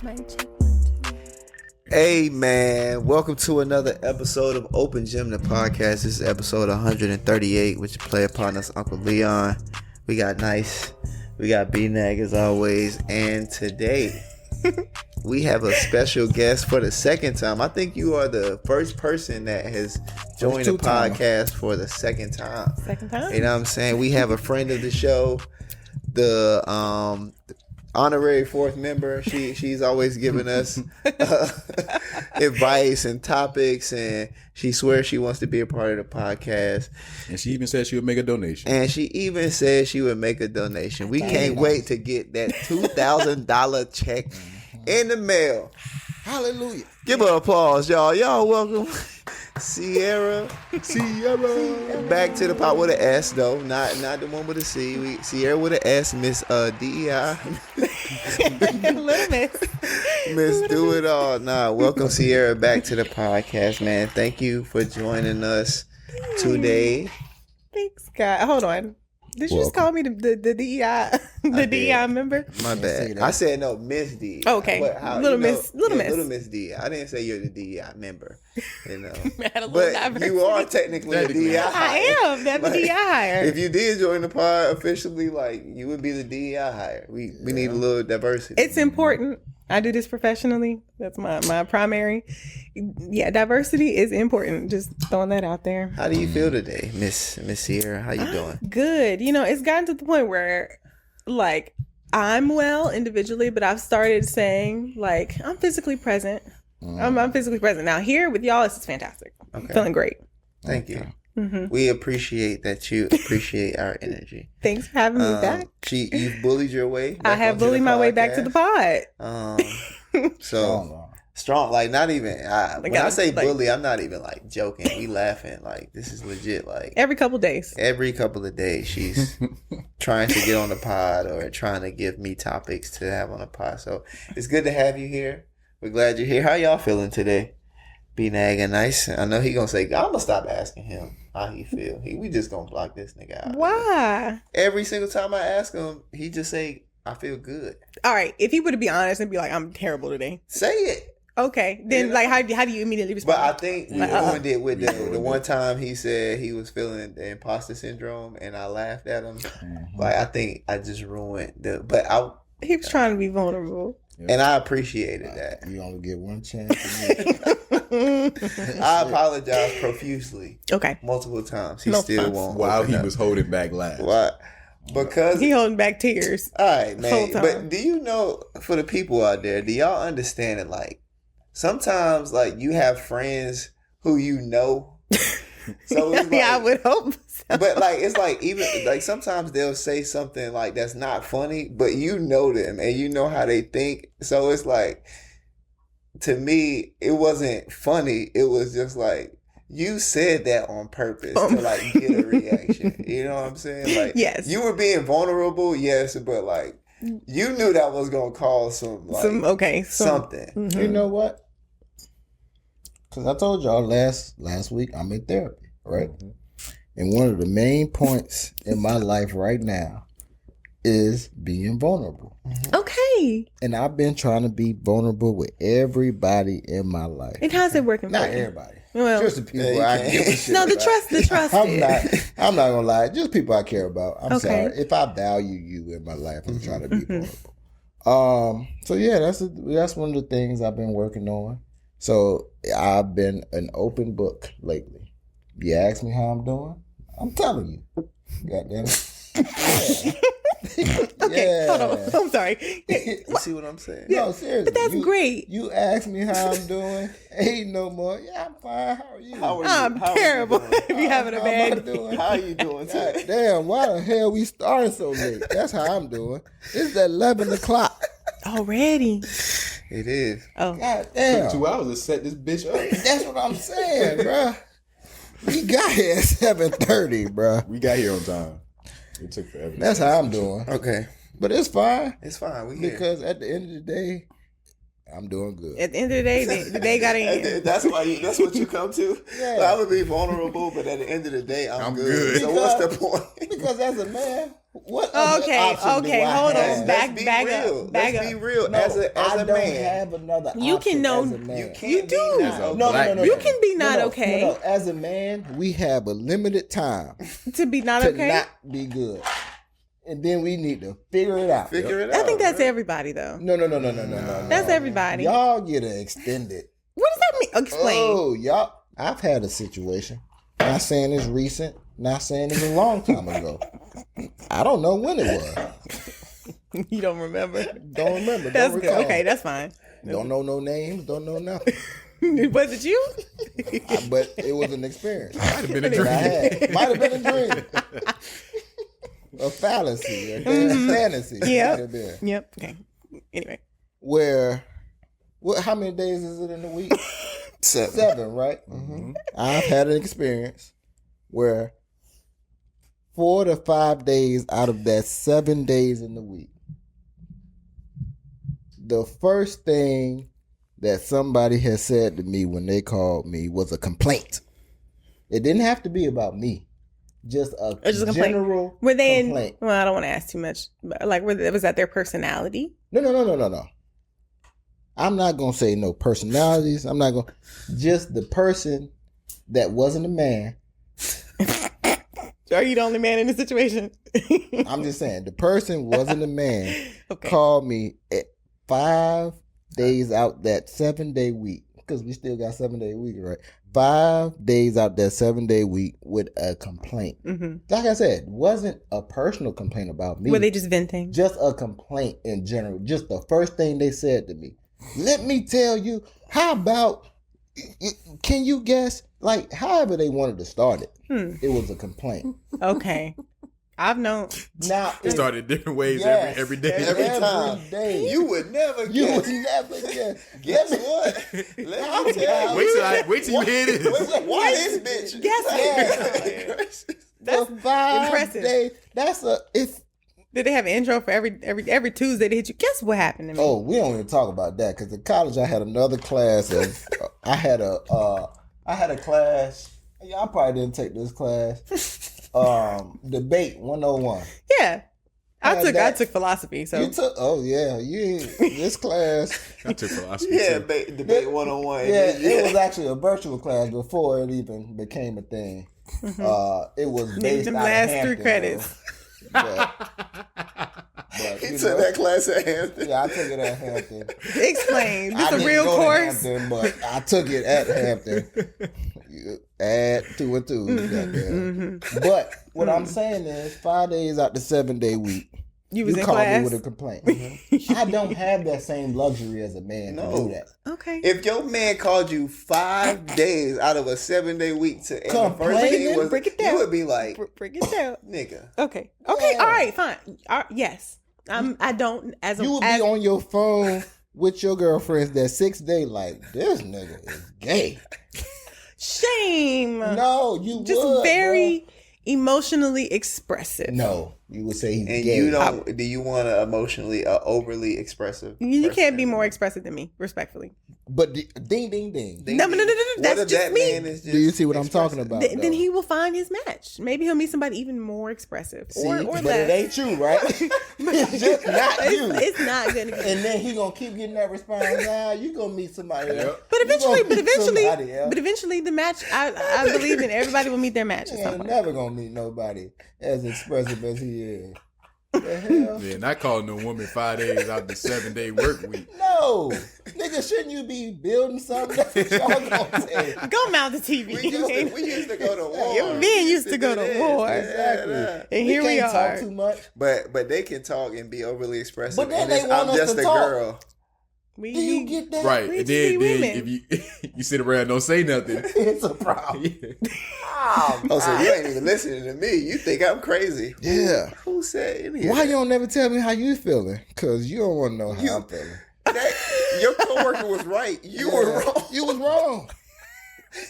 Mic check 1, 2. Hey man, welcome to another episode of Open Gym the podcast. This is episode 138, which play upon us Uncle Leon. We got Nice, we got B-Nag as always, and today we have a special guest for the second time. I think you are the first person that has joined the podcast for the second time. Second time? You know what I'm saying? We have a friend of the show, the honorary fourth member. She's always giving us advice and topics, and she swears she wants to be a part of the podcast. And she even said she would make a donation. We can't wait to get that $2,000 check in the mail. Hallelujah. Give her applause, y'all. Y'all welcome Sierra back to the pot with an S though, not the one with a C. Sierra with an S, Miss DEI. Little miss. Miss Do It All. Welcome Sierra back to the podcast, man. Thank you for joining us today. Thanks, God. Hold on. Did you just call me the DEI DEI member? My bad. I said no, Miss D. Okay. Little Miss. Little Miss D. I didn't say you're the DEI member. You know. But you are technically a DEI. I am. That's the DEI hire. If you did join the pod officially, you would be the DEI hire. We need a little diversity. It's important. I do this professionally. That's my primary. Yeah, diversity is important. Just throwing that out there. How do you feel today, Miss Sierra? How you doing? Good. It's gotten to the point where, I'm well individually, but I've started saying, I'm physically present. I'm physically present. Now, here with y'all, this is fantastic. Okay. Feeling great. Thank you. Mm-hmm. We appreciate that you appreciate our energy. Thanks for having me back. You've bullied your way. I have bullied my way back to the pod. Strong. Not even. When I say bully, I'm not even joking. We laughing. This is legit. Every couple of days. Every couple of days, she's trying to get on the pod or trying to give me topics to have on the pod. So it's good to have you here. We're glad you're here. How y'all feeling today? B-Nag and Nice. I know he gonna say, I'm gonna stop asking him how he feel. We just gonna block this nigga out. Why? Every single time I ask him, he just say, I feel good. All right. If he were to be honest and be like, I'm terrible today. Say it. Okay. Then how do you immediately respond? But I think we ruined it with the one time he said he was feeling the imposter syndrome and I laughed at him. Mm-hmm. I think I just ruined he was trying to be vulnerable. Yep. And I appreciated that. You only get one chance. I apologize profusely. Okay. Multiple times. He still won't. While he was holding back laughs. What? Because he holding back tears. All right, man. But do you know, for the people out there, do y'all understand that sometimes you have friends who you know? So it's I would hope so. But it's even sometimes they'll say something that's not funny, but you know them and you know how they think. So it's to me, it wasn't funny. It was just you said that on purpose to get a reaction. You know what I'm saying? Yes. You were being vulnerable, yes, but you knew that was gonna cause something. Mm-hmm. You know what? Because I told y'all last week I'm in therapy, right? Mm-hmm. And one of the main points in my life right now is being vulnerable. Mm-hmm. Okay. And I've been trying to be vulnerable with everybody in my life. And how's it working? Not everybody. Well, just the people I give a shit no, the about. The trust. I'm not gonna lie. Just people I care about. I'm sorry if I value you in my life. I'm trying to be vulnerable. So yeah, that's one of the things I've been working on. So I've been an open book lately. You ask me how I'm doing, I'm telling you. Goddamn it. Okay, hold on. I'm sorry. You see what I'm saying? No, seriously. But that's great. You ask me how I'm doing. Ain't no more. Yeah, I'm fine. How are you? I'm terrible. If you having a bad day. How are you doing today? Damn, why the hell we starting so late? That's how I'm doing. It's 11 o'clock. Already. It is. Oh. God damn. 2 hours to set this bitch up. That's what I'm saying, bruh. We got here at 7:30, bruh. We got here on time. It took forever. That's how I'm doing. Okay. But it's fine. It's fine. We Because at the end of the day, I'm doing good. At the end of the day, they got to end. That's what you come to. Yeah. Like, I'm gonna be vulnerable, but at the end of the day, I'm good. So Because- what's the point? Because as a man, what other Okay, option do I hold have? on. Let's be Back real. up. Back Let's be up. real. No, as a I don't man, have another You option can know- as a man. you can't You be do. not No. You can be not okay. No. As a man, we have a limited time To be not to okay. not be good, and then we need to figure it out. Figure it out. I think that's everybody though. No. That's everybody. Y'all get an extended. What does that mean? Explain. Oh, y'all. I've had a situation. Not saying it's recent. Not saying it's a long time ago. I don't know when it was. You don't remember? Don't remember. That's don't good. recall. Okay, that's fine. Don't know no names. Don't know nothing. Was it you? But it was an experience. Might have been a that I dream. had. Might have been a dream. A fallacy. A damn fantasy. Might have Yep. been. Yep. Okay. Anyway. Where, how many days is it in a week? 7, right? Mm-hmm. I've had an experience where 4 to 5 days out of that 7 days in the week, the first thing that somebody has said to me when they called me was a complaint. It didn't have to be about me. Just a general Were they complaint. well, I don't want to ask too much, but like, was that their personality? No. I'm not going to say no personalities. I'm not going to. Just the person that wasn't a man. Are you the only man in the situation? I'm just saying, the person wasn't a man. Okay. Called me at 5 days out that 7-day week. Because we still got 7-day week, right? 5 days out that 7-day week with a complaint. Mm-hmm. Like I said, wasn't a personal complaint about me. Were they just venting? Just a complaint in general. Just the first thing they said to me. Let me tell you, how about, can you guess, like, however they wanted to start it, it was a complaint. Okay. I've known. Now, It started different ways yes, every day. Every time. day. You would never You guess. would never guess. Guess what? Let me tell you. Wait till you hear this. Why this bitch? Guess Yeah. That's For 5 impressive. days, it's Did they have an intro for every Tuesday to hit you? Guess what happened to me? oh, we don't even talk about that because in college I had another class of I had a class. Yeah, I probably didn't take this class. Debate 101. Yeah. I that- took philosophy, so You took? Oh yeah, this class. I took philosophy Yeah, too. debate 101. Yeah, it was actually a virtual class before it even became a thing. It was need based them out of last Hampton, 3 credits. though. But, He you took know, that class at Hampton. Yeah, I took it at Hampton. Explain. This I a didn't real go to course. Hampton, but I took it at Hampton. You add 2 and 2. goddamn. But what I'm saying is, 5 days out the 7-day week, You was in called class. me with a complaint. I don't have that same luxury as a man to do that. Okay. If your man called you 5 days out of a 7-day week to end the first thing Complaining? was, Break it down. you would be like, Break it down. nigga. Okay. Yeah. All right. Fine. Yes. I don't. As a, You would as, be on your phone with your girlfriends that 6th day, like, this nigga is gay. shame. No, you Just would, very emotionally expressive. bro. No, you would say he's And gay. you don't, do you want to emotionally, overly expressive? You can't person? be more expressive than me, respectfully. But ding, ding, ding. No. What That's if just that me. man is just Do you see what I'm talking expressive? about? Then though? he will find his match. Maybe he'll meet somebody even more expressive. See, or but less. it ain't you, right? It's just not you. It's not gonna be. And then he gonna keep getting that response. Nah, you gonna meet somebody else. But You eventually, gonna meet somebody else. but eventually, the match. I believe in everybody will meet their match at He some ain't point. never gonna meet nobody as expressive as he is. The hell? Yeah, not calling no woman 5 days out the 7-day work week. No, nigga, shouldn't you be building something? That's what y'all gonna say. Go mount the TV. We used to go to war. Your men used to go to war. Exactly. And here we can't are. talk too much. But they can talk and be overly expressive. But then and they it's, want I'm us just to a talk. girl. We Do you get that? Right. We And just be then women. if you sit around and don't say nothing. It's a problem. Oh, so you ain't even listening to me. You think I'm crazy. Yeah. Who said any of Why that? you don't never tell me how you feeling? Cause you don't want to know how I'm feeling. Your coworker was right. You were wrong. You was wrong.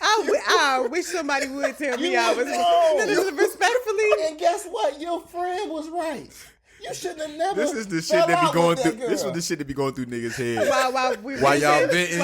I wish somebody would tell me You I was was wrong. No, respectfully. And guess what? Your friend was right. You shouldn't have never. This is the shit that be going through. This was the shit that be going through niggas' heads. While y'all venting,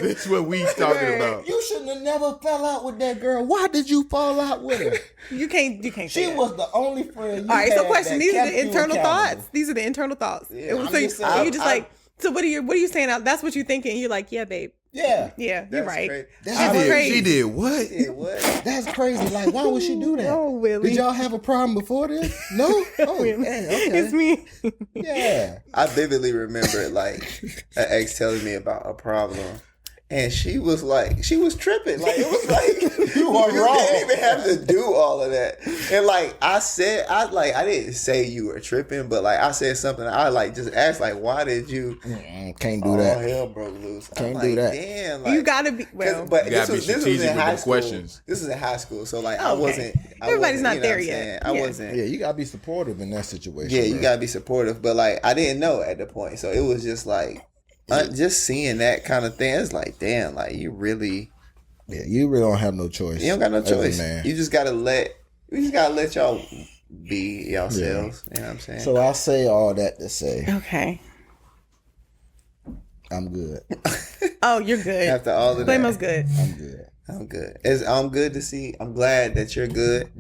this is what we talking about. You shouldn't have never fell out with that girl. Why did you fall out with her? You can't. She was the only friend. All right. So, question. These are the internal thoughts. These are the internal thoughts. Yeah, you just like. So what are you saying out? That's what you're thinking. You're like, yeah, babe. Yeah. Yeah, you're right. Crazy. She did what? That's crazy. Like, why would she do that? Oh, Willie. Did y'all have a problem before this? No? Oh, man, okay. It's me. Yeah. I vividly remember like an ex telling me about a problem. And she was tripping. Like, it was like, you didn't even have to do all of that. And like, I didn't say you were tripping, but like, I said something. I like just asked, like, why did you? Can't do that. All hell broke loose. Can't do that. Damn. Like, You gotta be, well. But You gotta be this was strategic in with high them school. questions. This is in high school. So like, Okay. wasn't, Everybody's not you know there what I'm yet. saying? I Yeah. wasn't. Yeah, you gotta be supportive in that situation. Yeah, you bro. gotta be supportive. But like, I didn't know at the point. So it was just like, just seeing that kind of thing. It's like, damn, like you really don't have no choice. You don't got no as a choice. man. You just gotta let y'all be yourselves. You know what I'm saying? So I say all that to say Okay. I'm good. Oh, you're good. After all of Blamo's that, good. I'm good. I'm good. I'm good to see. I'm glad that you're good,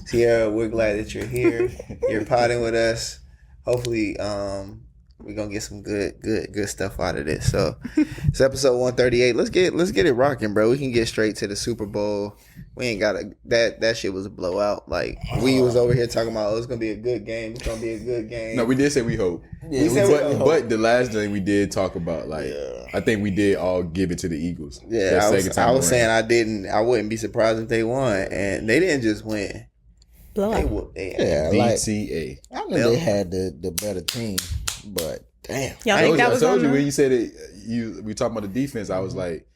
Sierra. We're glad that you're here. You're potting with us. Hopefully, we're gonna get some good stuff out of this. So it's episode 138. Let's get it rocking, bro. We can get straight to the Super Bowl. We ain't gotta that shit was a blowout. Like we was over here talking about, it's gonna be a good game. It's gonna be a good game. No, we did say we hope. Yeah, we said we hope. But the last thing we did talk about, like, I think we did all give it to the Eagles. Yeah, I was saying I wouldn't be surprised if they won, and they didn't just win. Blowout. Yeah, like DTA. I know they had the better team, but damn. Y'all I think that was told on you the- when you said it. We talking about the defense. I was like,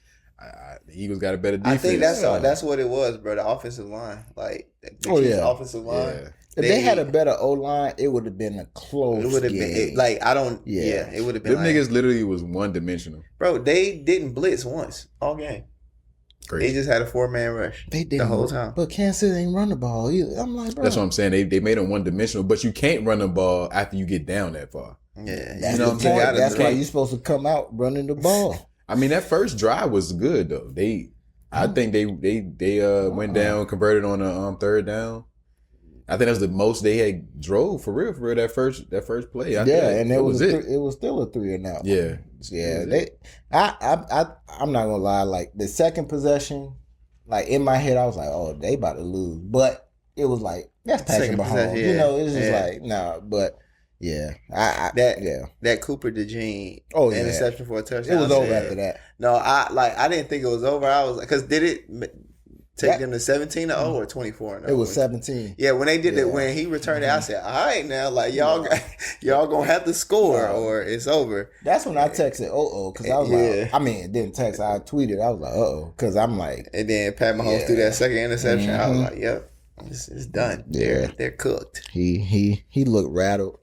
the Eagles got a better defense. I think that's what it was, bro. The offensive line, like the Chiefs' offensive line. Yeah. If they had a better O line, it would have been a close. It would have game. been it would have been. Them niggas literally was one dimensional. Bro, they didn't blitz once all game. Crazy. They just had a 4-man rush. They did the whole time. But Kansas City ain't run the ball either. I'm like, bro. That's what I'm saying. They made them one dimensional, but you can't run the ball after you get down that far. Yeah, That's you know the what I'm saying? point. That's why can't- you're supposed to come out running the ball. I mean, that first drive was good though. I think they went down, converted on a third down. I think that was the most they had drove for real. That first play. And it was still a 3 and out. Yeah. I'm not gonna lie. Like the second possession, like in my head, I was like, oh, they about to lose. But it was like that's Patrick Mahomes. Yeah. You know, it's just like nah. But yeah, that Cooper DeJean interception for a touchdown. It was over after that. No, I didn't think it was over. I was like, because did it take them to 17-0 or 24-0? It was 17. Yeah, when they did it, when he returned it, I said, all right, now, like, y'all gonna have to score or it's over. That's when I texted because I was like, I mean, didn't text, I tweeted, I was like, because I'm like. And then Pat Mahomes threw that second interception. I was like, yep, it's done. Yeah. They're cooked. He looked rattled.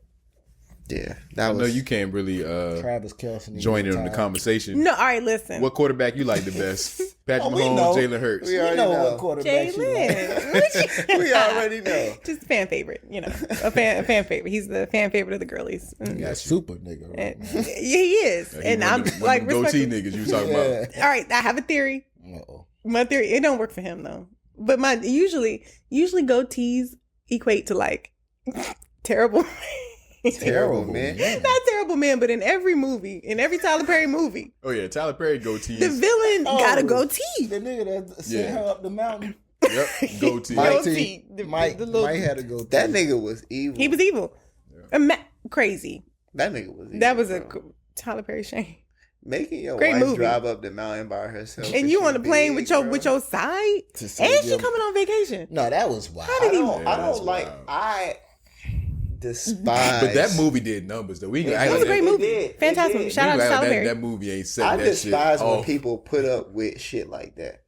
Yeah, I know you can't really Travis Kelce join in on the conversation. No, all right, listen. What quarterback you like the best? Patrick we Mahomes, know. Jalen Hurts. We already know what quarterback she like. Jalen. We already know. Just a fan favorite, a fan favorite. He's the fan favorite of the girlies. Yeah, super nigga. Right? Yeah, he is. And I'm like, goatee respectful. niggas you talking about. All right, I have a theory. Uh-oh. My theory, it don't work for him though. But my usually goatees equate to like terrible. Terrible, man. Not terrible man, but in every Tyler Perry movie, Oh yeah, Tyler Perry goatee. the villain got a goatee. The nigga that sent her up the mountain. Yep, goatee. Goatee. Mike had a goatee. That nigga was evil. He was evil. Crazy. That nigga was evil. That was bro. a Tyler Perry shame. Making your Great wife movie. drive up the mountain by herself. And you on the plane with your side, To and save she your- coming on vacation. No, that was wild. How did he? I that's don't like. wild. I despise. But that movie did numbers though. We It act It was like a great It movie. did. Fantastic It movie. did. Shout out to that, Tyler Perry. that movie ain't set I that despise shit when off. people put up with shit like that.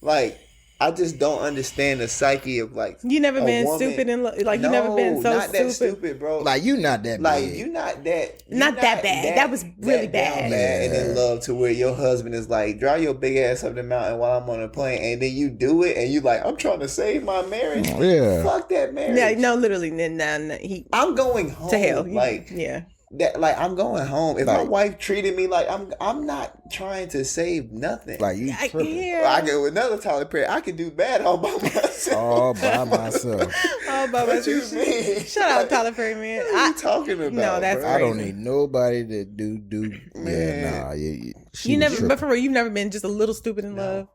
Like I just don't understand the psyche of like You never been woman. stupid in love. Like you never been so not that stupid, bro. Like you not that like bad. you not that Not that bad. That was really bad. And in love to where your husband is like, drive your big ass up the mountain while I'm on a plane, and then you do it, and you like, I'm trying to save my marriage. Yeah. Fuck that marriage. Yeah, no, literally, I'm going home to hell. Like yeah. that, like I'm going home. If my Like- wife treated me like I'm not trying to save nothing. Like you tripping. I get with another Tyler Perry. I can do bad all by myself. All by myself. Oh, Bubba, What you mean? Shout out Tyler Perry, man. What are you talking about? No, that's bro? I don't crazy. need nobody to do. Man. Yeah, nah. She You was never, tripping. but for real, you've never been just a little stupid in No. love.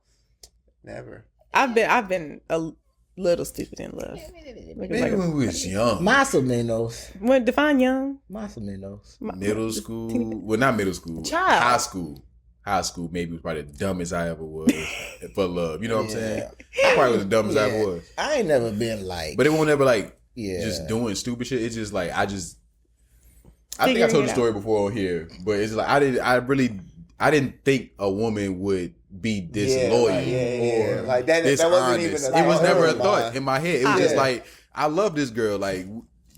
Never. I've been a little stupid in love. Maybe when we was young. Más o menos. When define young, Más o menos. Middle school. Well, not middle school. Child. High school. High school maybe was probably the dumbest I ever was for love. You know what I'm saying? I probably was the dumbest I ever was. I ain't never been like. But it won't ever like Yeah. just doing stupid shit. It's just like I think I Figuring told it the story before on here, but it's like I didn't think a woman would be disloyal or Like that wasn't even dishonest. a It was thought never a of thought mine. in my head. It was just like I love this girl. Like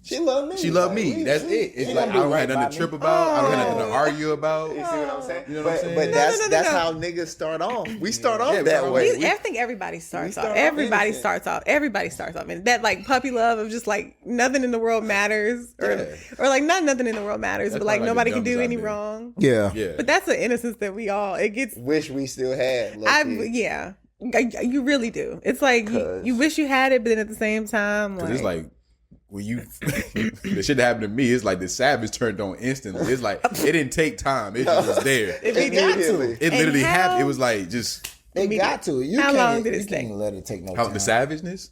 She loved me. she loved Like, me. we- That's it. It's she like I gonna don't do have right nothing by to trip me. about. I don't have nothing to argue about. You see what I'm saying? You know what I'm saying? But that's No. how niggas start off. We start off Yeah, that we- way. I think everybody starts start off. off Everybody innocent. starts off. Everybody starts off, and that like puppy love of just like nothing in the world matters, or like not nothing in the world matters, That's but like probably, like, nobody the can do dumbest any I've been. wrong. Yeah. Yeah. But that's the innocence that we all. It gets. Wish we still had. Yeah. You really do. It's like you wish you had it, but then at the same time, Cause it's like when you the shit that happened to me, it's like the savage turned on instantly. It's like it didn't take time. It just was there. it got to. It literally how- happened. It was like just They got to. You How can't, long did it you stay? can't let it take no how time. the savageness.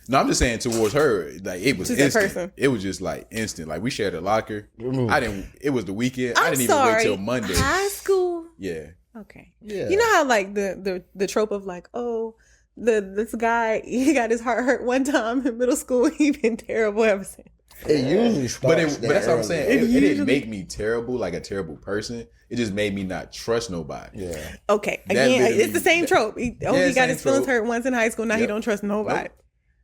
No, I'm just saying towards her, like it was To that instant. person. It was just like instant. Like we shared a locker. I didn't. It was the weekend. I I'm didn't even sorry. wait till Monday. High school. Yeah. Okay. Yeah. You know how like the trope of like, oh, this guy, he got his heart hurt one time in middle school. He been terrible ever since. It usually starts. But that's what I'm early. saying. It didn't make me terrible, like a terrible person. It just made me not trust nobody. Yeah. Okay. That Again, literally- it's the same trope. He got same his feelings trope. hurt once in high school. Now he Yep. don't trust nobody.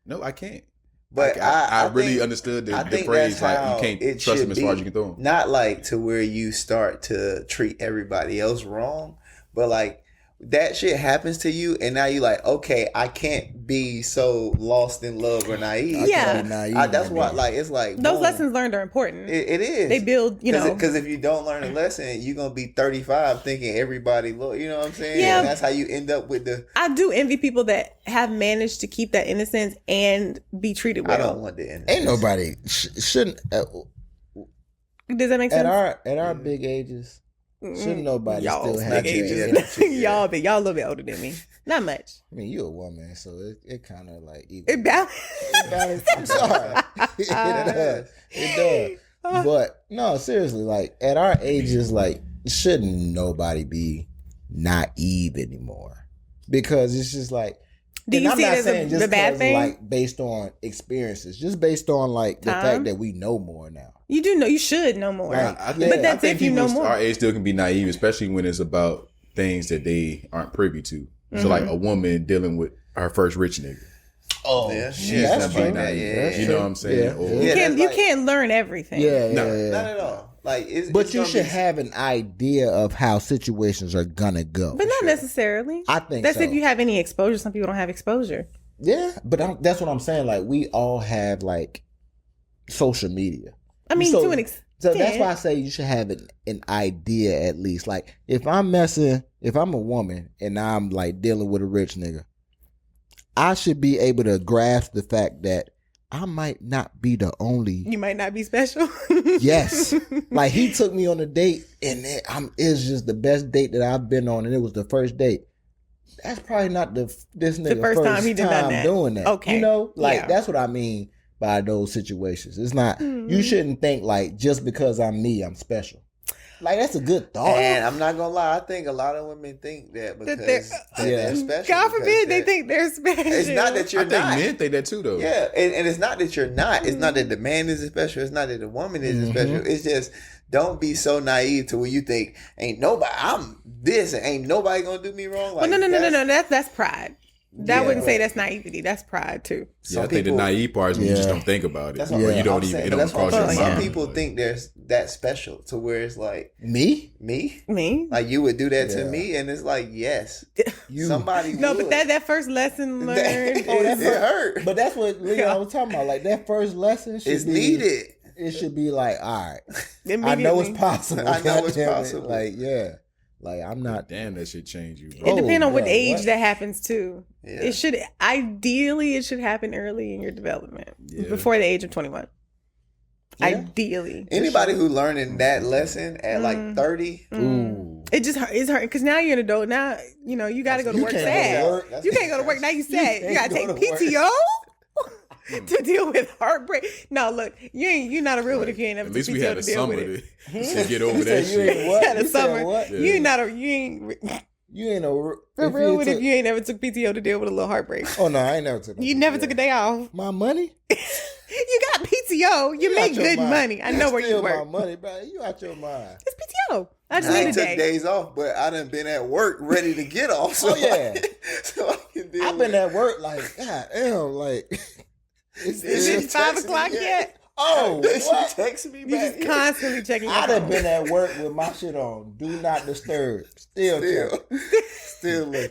No, I can't. But Like, I really think- understood I the think phrase that's like how you can't it trust should them as far as be. you can throw them. Not like to where you start to treat everybody else wrong, but like that shit happens to you, and now you like, okay, I can't be so lost in love or naive. Yeah. That's why. Like it's like Those boom. lessons learned are important. It is. They build, because if you don't learn a lesson, you're gonna be 35 thinking everybody look. You know what I'm saying? Yeah. And that's how you end up with the. I do envy people that have managed to keep that innocence and be treated well. I don't want the end. Ain't nobody shouldn't Does that make sense? at our big ages. Shouldn't nobody y'all still have big to- ages. Yeah. y'all a little bit older than me. Not much. I mean, you're a woman, so it kind of like It balance. I'm sorry. It does. It does. But no, seriously, like at our ages, like shouldn't nobody be naive anymore? Because it's just like. Do and you I'm see not it as saying just the bad 'cause, thing? like based on experiences, just based on like the Time? fact that we know more now. You do know. You should know more. Right. I think, But that's I think if you know people more. our age still can be naive, especially when it's about things that they aren't privy to. So like a woman dealing with her first rich nigga. Oh, Yeah. She's that's somebody true. naive. That's You know what I'm saying? Yeah. Or, You Yeah, can't. that's You like- can't learn everything. Yeah, No. yeah. Not at all. Like, But it's you gonna should be- have an idea of how situations are gonna go. But not necessarily. I think That's so. if you have any exposure. Some people don't have exposure. Yeah, but that's what I'm saying. Like we all have like social media. I mean, So- to an extent. So that's why I say you should have an idea at least. Like if I'm a woman and I'm like dealing with a rich nigga, I should be able to grasp the fact that I might not be the only. You might not be special. Yes, like he took me on a date and it's just the best date that I've been on, and it was the first date. That's probably not this nigga first time he done that. doing that. Okay. You know, like Yeah. that's what I mean by those situations. It's not you shouldn't think like just because I'm me, I'm special. Like that's a good thought. And I'm not gonna lie, I think a lot of women think that because they're- they're special. God because forbid they they're- think they're special. it's not that you're I think not. men think that too, though. Yeah, and it's not that you're not. It's not that the man is special. It's not that the woman is special. It's just don't be so naive to where you think ain't nobody. I'm this and ain't nobody gonna do me wrong. Like, Well, no. That's pride. That wouldn't say that's naivety. That's pride too. Yeah, I think the naive part is when you just don't think about it. That's Or you don't even, it don't cross your mind. Some people think there's that special to where it's like me. Like you would do that to me, and it's like yes, somebody. No, would. But that first lesson learned, it hurt. But that's what Leon was talking about. Like that first lesson is needed. It should be like, all right, I know it's possible. I know it's possible. Like like I'm not. Damn, that shit change you. It depends on what age that happens too. Yeah. It should happen early in your development, before the age of 21. Yeah. Ideally, anybody who learning that lesson at like 30, it's hard because now you're an adult. Now you got to go to work sad. You can't go to work now. You sad. You got to take PTO. To deal with heartbreak. No, look, you're not a real one if you ain't ever. At least PTO we had a summer to get over that shit. You had a summer. You ain't a real one if you ain't ever took PTO to deal with a little heartbreak. Oh no, I ain't never took. You never took a day off. My money. You got PTO. You make good money. I know where you work. My money, bro. You out your mind. It's PTO. I just need a day. I took days off, but I done been at work ready to get off. So so I can deal I've been at work like, God damn, like. Is it 5 o'clock yet? Oh, what? She text me back. You just constantly checking. I'd have been at work with my shit on. Do not disturb. Still looking.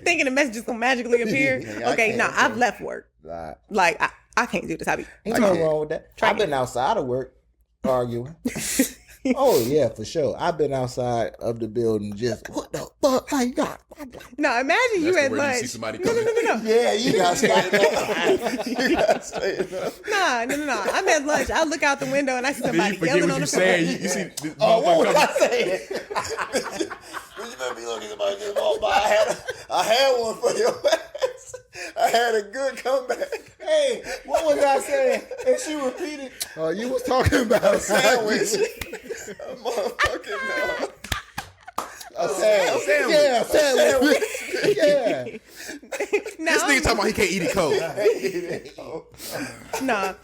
Thinking the message is gonna magically appear. Okay, no, I've left work. Like I can't do this. Ain't nothing wrong with that. I've been outside of work arguing. Oh yeah, for sure. I've been outside of the building just what the fuck I got. No, imagine you at lunch. You see somebody coming. No. Yeah, you got straighten up. You got straighten up. No. I'm at lunch. I look out the window and I see somebody yelling on the phone. You see this what was I saying? You better be looking at somebody just walk by. I had one for your ass. I had a good comeback. Hey, what was I saying? And she repeated. Oh, you was talking about a sandwich. A motherfucking no. A sandwich. Yeah, a sandwich. Yeah. This nigga talking about he can't eat it cold. Now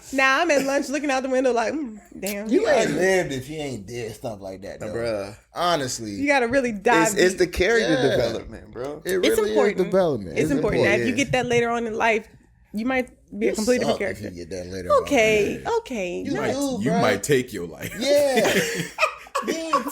I'm at lunch looking out the window like, damn. You ain't lived if you ain't did stuff like that, though. Bruh. Honestly. You got to really dive deep. It's the character development, bro. It really is development. It's important. Now, if you get that later on in life, you might be a completely different character. If you get that later Okay. You might take your life. Yeah.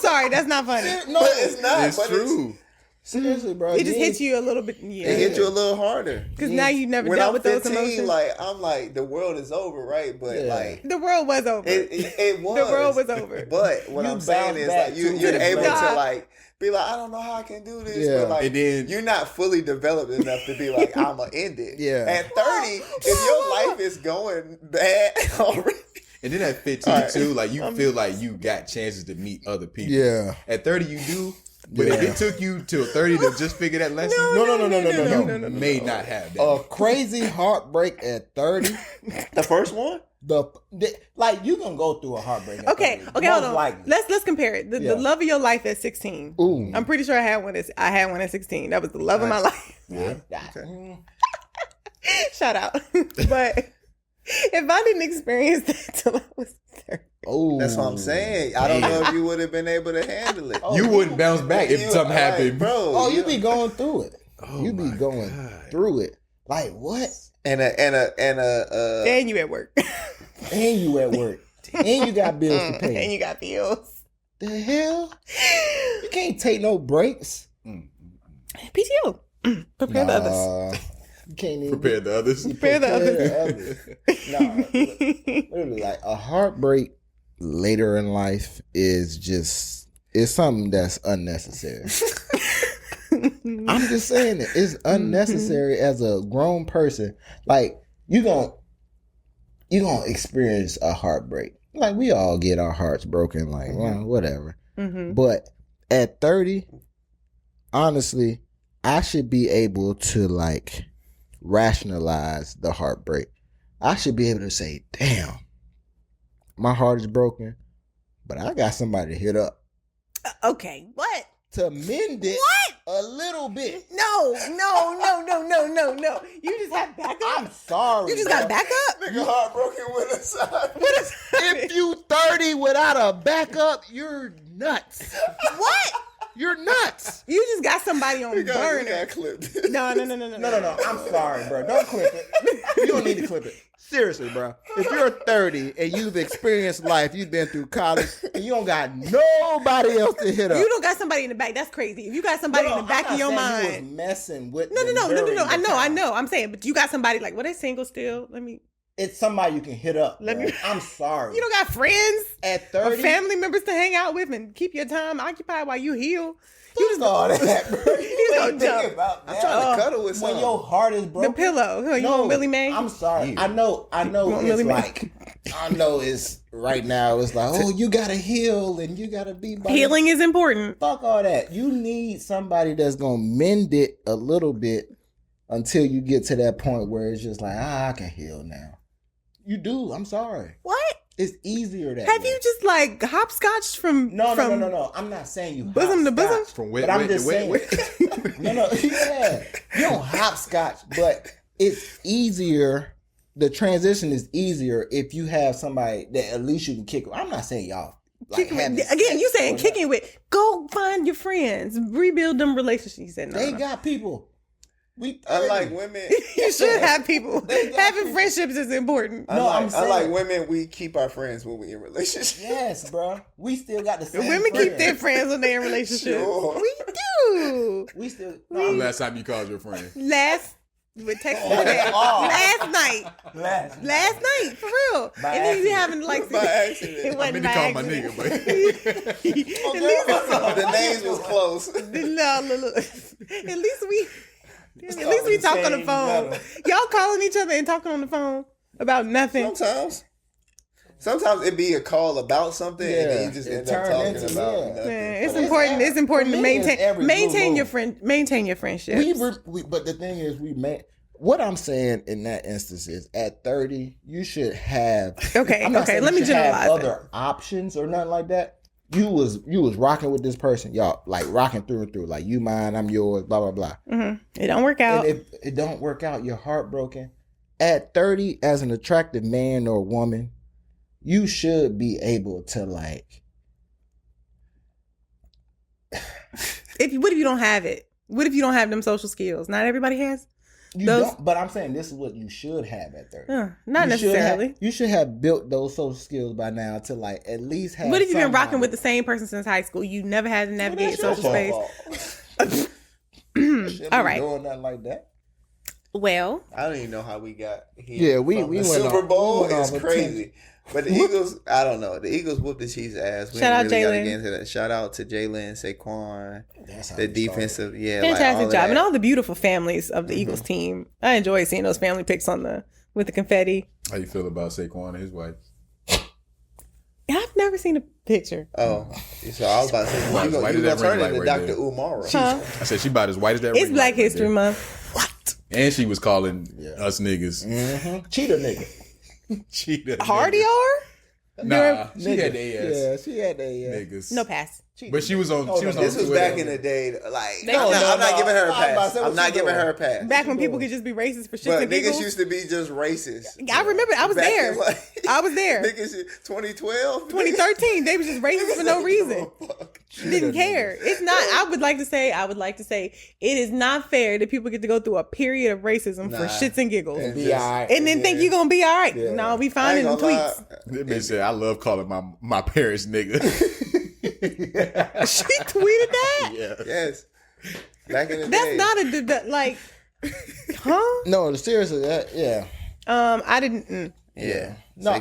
Sorry, that's not funny. No, but it's not. It's true. Seriously, bro. It just hits you a little bit. Yeah. It hit you a little harder. Because now you never when dealt I'm with 15, those emotions. like, I'm like, the world is over, right? But like, the world was over. It was. The world was over. But what I'm saying is like, you're able to like, be like, I don't know how I can do this. Yeah. But like, And then, you're not fully developed enough to be like, I'm going to end it. Yeah. At 30, if your life is going bad already. And then at 15 too, like you feel like you got chances to meet other people. Yeah. At 30 you do, but if it took you till 30 to just figure that lesson, No. may not have that. A crazy heartbreak at 30. The first one? Like you can go through a heartbreak. Okay, hold on. Likely. Let's compare it. The love of your life at 16. Ooh. I'm pretty sure I had one at 16. That was the love of my life. Yeah. Shout out. But if I didn't experience that till I was 30. Oh, that's what I'm saying. I don't know if you would have been able to handle it. You wouldn't bounce back if something happened, bro. Oh, you be going through it. You be going through it. Like what? And you at work. And you at work. And you got bills to pay. And you got bills. The hell? You can't take no breaks. PTO. Prepare the others. You can't even prepare the others. Prepare the others. Literally, like a heartbreak later in life is something that's unnecessary. I'm just saying it. It's unnecessary as a grown person. Like you gonna experience a heartbreak. Like we all get our hearts broken. Like well, whatever. Mm-hmm. But at 30, honestly, I should be able to like rationalize the heartbreak. I should be able to say, damn, my heart is broken, but I got somebody to hit up. Okay, what? To mend it what? A little bit. No. You just have backup? I'm sorry. You just got backup? Nigga heartbroken with a side. If you 30 without a backup, you're nuts. What? You're nuts. You just got somebody on burner. Clipped. No. No. I'm sorry, bro. Don't clip it. You don't need to clip it. Seriously, bro. If you're 30 and you've experienced life, you've been through college, and you don't got nobody else to hit up. You don't got somebody in the back. That's crazy. If you got somebody in the back of your mind. You was messing with No. I know. I'm saying, but you got somebody like, they single still? It's somebody you can hit up. I'm sorry. You don't got friends at 30 or family members to hang out with and keep your time occupied while you heal. You just all that, bro. You don't think about that. I'm trying to cuddle with someone. When your heart is broken. The pillow. You want Willie Mae? I'm sorry. I know it's like, I know it's right now. It's like, oh, you gotta heal and you gotta be. Healing is important. Fuck all that. You need somebody that's gonna mend it a little bit until you get to that point where it's just like, I can heal now. You do. I'm sorry. What? It's easier that Have way. you just like hopscotched from No. I'm not saying you bosom to bosom. From but I'm just saying. No. Yeah. You don't hopscotch, but it's easier. The transition is easier if you have somebody that at least you can kick with. I'm not saying y'all. Like, again, you saying kicking with. Go find your friends. Rebuild them relationships. You said no. They got people. Unlike women, you should have people. Having friendships is important. Unlike women, we keep our friends when we in relationships. Yes, bro. We still got the same. Women keep their friends when they're in relationships. Sure. We do. We still. Last time you called your friend. With text last night, for real. By and then you having like by accident. It wasn't to by call my accident. nigga, but The names was close. No. At least we talk on the phone. Y'all calling each other and talking on the phone about nothing. Sometimes it be a call about something, and then you just end up talking about nothing. Yeah, it's important to maintain your friendship. But the thing is, what I'm saying in that instance is, at 30, you should have. Okay. Let me generalize other options or nothing like that. You was rocking with this person, y'all, like rocking through and through, like you mine, I'm yours, blah blah blah. Mm-hmm. It don't work out. And if it don't work out, you're heartbroken. At 30, as an attractive man or woman, you should be able to like. What if you don't have it? What if you don't have them social skills? Not everybody has. But I'm saying this is what you should have at 30. Not necessarily. You should have built those social skills by now to like at least have. What if you've been rocking with the same person since high school? You never had to navigate social space. All right. Doing nothing like that. Well, I don't even know how we got here. Yeah, we went Super Bowl is crazy. But the Eagles, I don't know. The Eagles whooped the Chiefs' ass. We Shout out really got to Jalen. get into that. Shout out to Jalen, Saquon, the defensive. Yeah, fantastic all job, of and all the beautiful families of the Eagles team. I enjoy seeing those family pics with the confetti. How you feel about Saquon and his wife? I've never seen a picture. Oh, so I was about to say, you gonna turn into Dr. Umar. Huh? I said she about as white as that. It's Black History Month. What? And she was calling us niggas. Mm-hmm. Cheater nigga. Cheater. Hardy are? Nah, she had the ass. Yeah, she had the niggas. No pass. But she was on. She was on This was Twitter. back in the day. Like, No, I'm not giving her a pass. I'm I'm not giving her a pass. Back when people could just be racist for shit But and niggas giggles. used to be just racist. I remember. I was Back there. in, like, I was there. Niggas, 2012, 2013. They was just racist for no reason. Didn't care. It's not. I would like to say. It is not fair that people get to go through a period of racism for shits and giggles, And Be all right. and then think you're gonna be all right. Yeah. No, we I find it ain't in gonna lie. tweets. That bitch said, "I love calling my parents nigga." She tweeted that. Yeah. Yes. Back in the That's day. not a like, huh? No, seriously, yeah. I didn't. Yeah. No,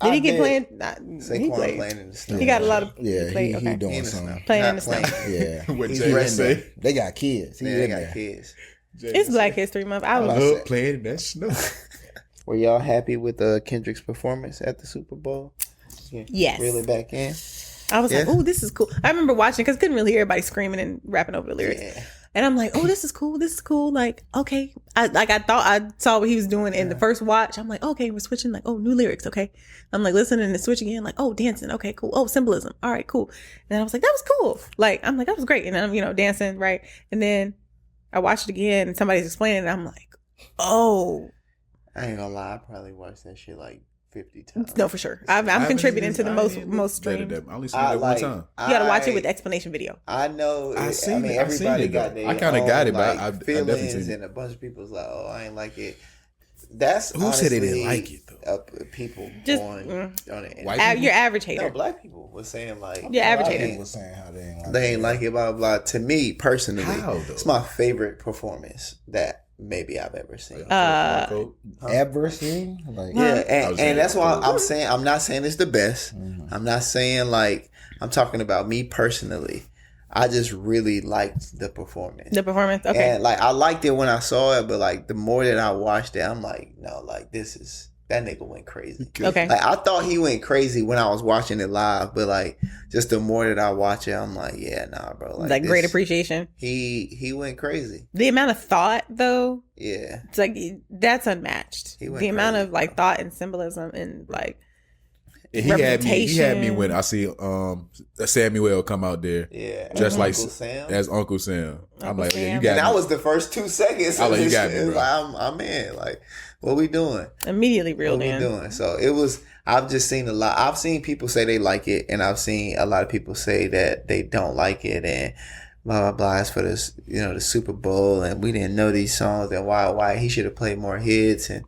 Did he get playing? playing? He Saquon played. playing in the snow. He got a lot of. Yeah, he played, okay. doing In the something. snow. Playing Not in the snow. Yeah, What He's Jay resting. say? they got kids. He They in got there. kids. It's Black History Month. I I was. love playing in that snow. Were y'all happy with Kendrick's performance at the Super Bowl? Yeah. Yes. Really back in? I was like, Yeah. oh, this is cool. I remember watching because couldn't really hear everybody screaming and rapping over the lyrics. Yeah. And I'm like, oh, this is cool. This is cool. Like, okay. I thought I saw what he was doing in the first watch. I'm like, okay, we're switching. Like, oh, new lyrics. Okay. I'm like listening and switching again. Like, oh, dancing. Okay, cool. Oh, symbolism. All right, cool. And I was like, that was cool. Like, I'm like, that was great. And then I'm, dancing. Right. And then I watched it again and somebody's explaining it. And I'm like, oh. I ain't gonna lie. I probably watched that shit like 50 times. No, for sure. I'm contributing to the most streams. I only seen it one time. You gotta watch it with the explanation video. I know. Everybody got their I kind of got it, but I feelings, definitely seen it. and a bunch of people's like, "Oh, I ain't like it." That's who said they didn't like it though. People just on it. Your average hater. No, black people was saying like your average hater was saying how they ain't like it. Blah blah. To me personally, how, it's my favorite performance that maybe I've ever seen. Ever seen? Like, yeah, and that's why I'm saying I'm not saying it's the best. Mm-hmm. I'm not saying like I'm talking about me personally. I just really liked the performance. Okay. And like I liked it when I saw it, but like the more that I watched it, I'm like, no, like that nigga went crazy. Okay. Like I thought he went crazy when I was watching it live, but like just the more that I watch it, I'm like, yeah, nah, bro. Like great appreciation. He went crazy. The amount of thought though. Yeah. It's like that's unmatched. The amount of like thought and symbolism and like he had me when I see Samuel come out there, just like as Uncle Sam. I'm like, yeah, you got. And that was the first 2 seconds. I like, you got me, bro. Like, I'm in. Like, what we doing? Immediately reeled in. What we doing? So it was. I've just seen a lot. I've seen people say they like it, and I've seen a lot of people say that they don't like it, and blah blah blah. It's for this, the Super Bowl, and we didn't know these songs, and why he should have played more hits and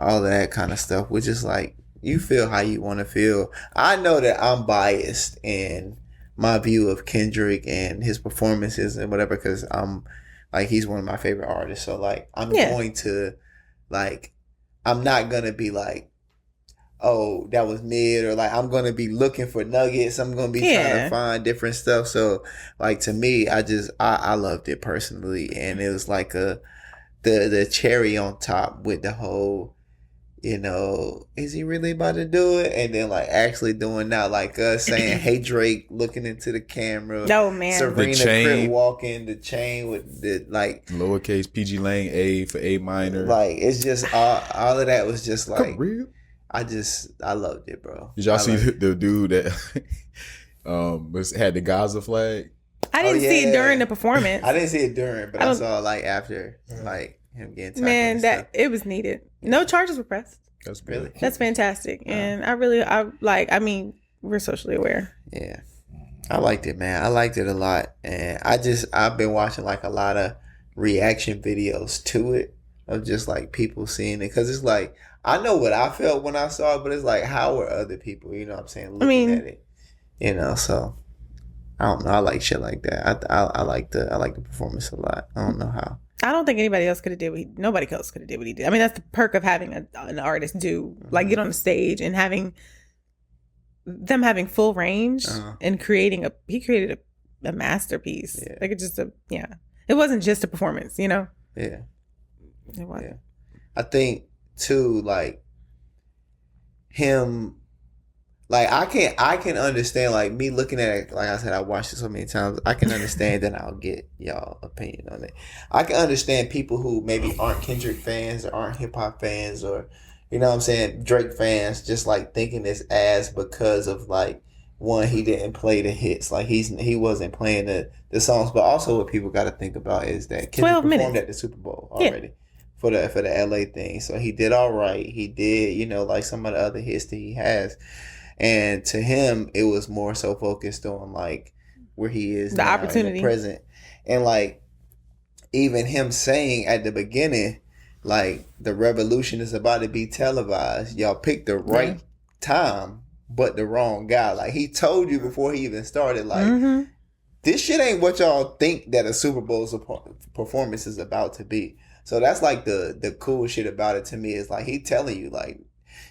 all of that kind of stuff. Which is like. You feel how you want to feel. I know that I'm biased in my view of Kendrick and his performances and whatever, because I'm like, he's one of my favorite artists. So like, I'm going to like, I'm not going to be like, oh, that was mid, or like, I'm going to be looking for nuggets. I'm going to be trying to find different stuff. So like, to me, I loved it personally. And it was like the cherry on top with the whole, is he really about to do it? And then like actually doing that, like us saying, "Hey Drake," looking into the camera. No man, Serena Crip walking the chain with the like lowercase PG Lang A for A minor. Like it's just all of that was just like I loved it, bro. Did y'all see the dude that had the Gaza flag? I didn't see it during the performance. I didn't see it during, but I saw like after, like. Him getting it was needed. No charges were pressed. That's really that's fantastic, and we're socially aware. Yeah, I liked it, man. I liked it a lot, and I've been watching like a lot of reaction videos to it of just like people seeing it, because it's like I know what I felt when I saw it, but it's like how were other people? You know what I'm saying? Looking at it, so I don't know. I like shit like that. I like the performance a lot. I don't know how. I don't think anybody else could have did nobody else could have did what he did. I mean, that's the perk of having an artist like get on the stage and having full range and he created a masterpiece. Yeah. Like it wasn't just a performance, Yeah. It was. Yeah. I think too, like him. Like I can understand, like me looking at it, like I said, I watched it so many times. I can understand that I'll get y'all opinion on it. I can understand people who maybe aren't Kendrick fans or aren't hip hop fans or, Drake fans, just like thinking it's ass because of like, one, he didn't play the hits. Like he wasn't playing the songs. But also what people got to think about is that Kendrick performed at the Super Bowl already for the LA thing. So he did all right. He did, like some of the other hits that he has. And to him, it was more so focused on like where he is the now, opportunity, in the present, and like even him saying at the beginning, like the revolution is about to be televised. Y'all picked the right time, but the wrong guy. Like he told you before he even started, like this shit ain't what y'all think that a Super Bowl performance is about to be. So that's like the cool shit about it to me is like he telling you like.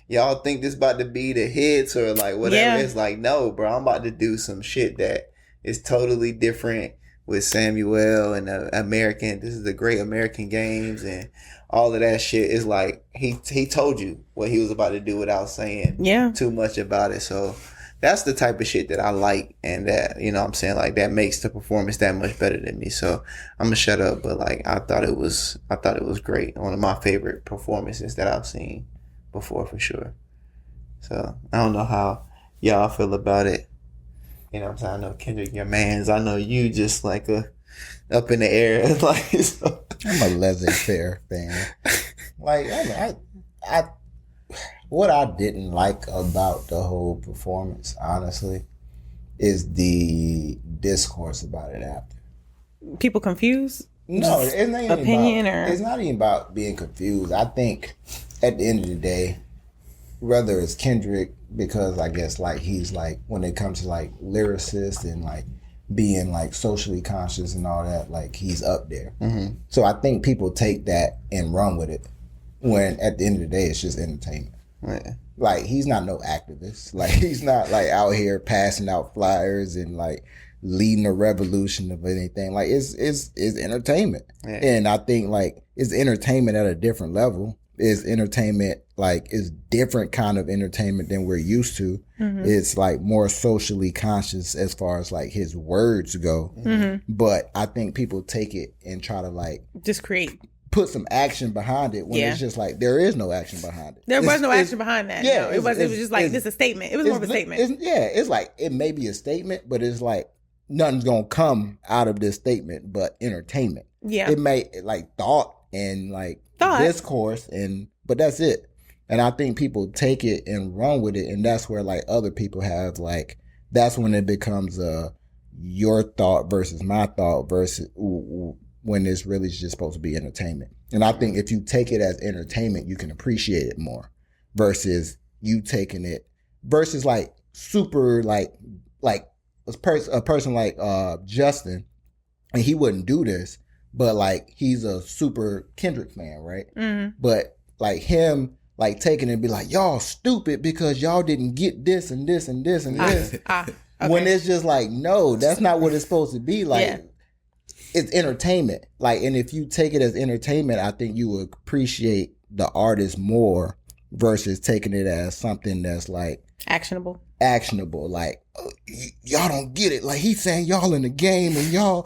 Y'all think this about to be the hits or like whatever. It's like, no, bro, I'm about to do some shit that is totally different with Samuel and this is the Great American Games and all of that shit. Is like he told you what he was about to do without saying too much about it. So that's the type of shit that I like, and that, what I'm saying, like that makes the performance that much better than me. So I'm gonna shut up, but like I thought it was great. One of my favorite performances that I've seen before, for sure. So I don't know how y'all feel about it. What I'm saying? I know Kendrick, your mans. I know you just like up in the air. Like so. I'm a laissez-faire fan. Like what I didn't like about the whole performance, honestly, is the discourse about it after. People confused? No, it's not even opinion about, or it's not even about being confused. I think at the end of the day, whether it's Kendrick, because I guess like he's like, when it comes to like lyricists and like being like socially conscious and all that, like he's up there. Mm-hmm. So I think people take that and run with it when at the end of the day it's just entertainment. Yeah. Like he's not no activist. Like he's not like out here passing out flyers and like leading a revolution of anything. Like it's entertainment. Yeah. And I think like it's entertainment at a different level. It's entertainment, like it's different kind of entertainment than we're used to. Mm-hmm. It's like more socially conscious as far as like his words go. Mm-hmm. But I think people take it and try to like just put some action behind it when it's just like there is no action behind it. There was no action behind that. Yeah, no, it was just like this a statement. It was more of a statement. It's like it may be a statement, but it's like nothing's gonna come out of this statement but entertainment. Yeah, it may like thought and like discourse but that's it. And I think people take it and run with it, and that's where like other people have like that's when it becomes your thought versus my thought versus when it's really just supposed to be entertainment. And I think if you take it as entertainment, you can appreciate it more versus you taking it versus like super like a person like Justin, and he wouldn't do this, but like he's a super Kendrick fan, right? Mm-hmm. But like him like taking it and be like, y'all stupid because y'all didn't get this and this and this and this. Okay. When it's just like, no, that's not what it's supposed to be. Like it's entertainment. Like, and if you take it as entertainment, I think you would appreciate the artist more versus taking it as something that's like actionable. Like, y'all don't get it. Like he's saying y'all in the game and y'all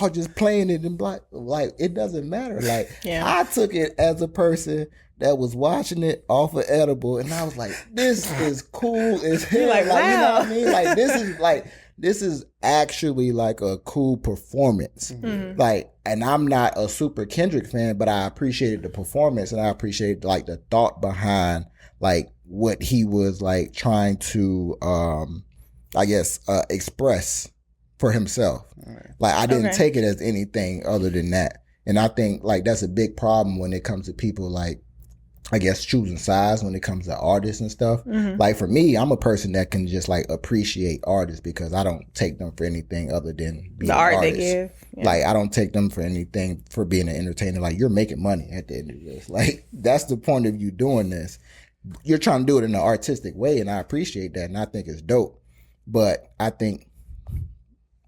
just playing it and like it doesn't matter. Like I took it as a person that was watching it off of edible, and I was like, this is cool as hell. Like, wow. You know what I mean? Like this is actually like a cool performance. Mm-hmm. Like, and I'm not a super Kendrick fan, but I appreciated the performance and I appreciated like the thought behind like what he was like trying to express for himself. Right. Like I didn't take it as anything other than that. And I think like that's a big problem when it comes to people like I guess choosing sides when it comes to artists and stuff. Mm-hmm. Like for me, I'm a person that can just like appreciate artists because I don't take them for anything other than being the art artists. They give. Yeah. Like I don't take them for anything for being an entertainer. Like you're making money at the end of this. Like that's the point of you doing this. You're trying to do it in an artistic way, and I appreciate that, and I think it's dope. But I think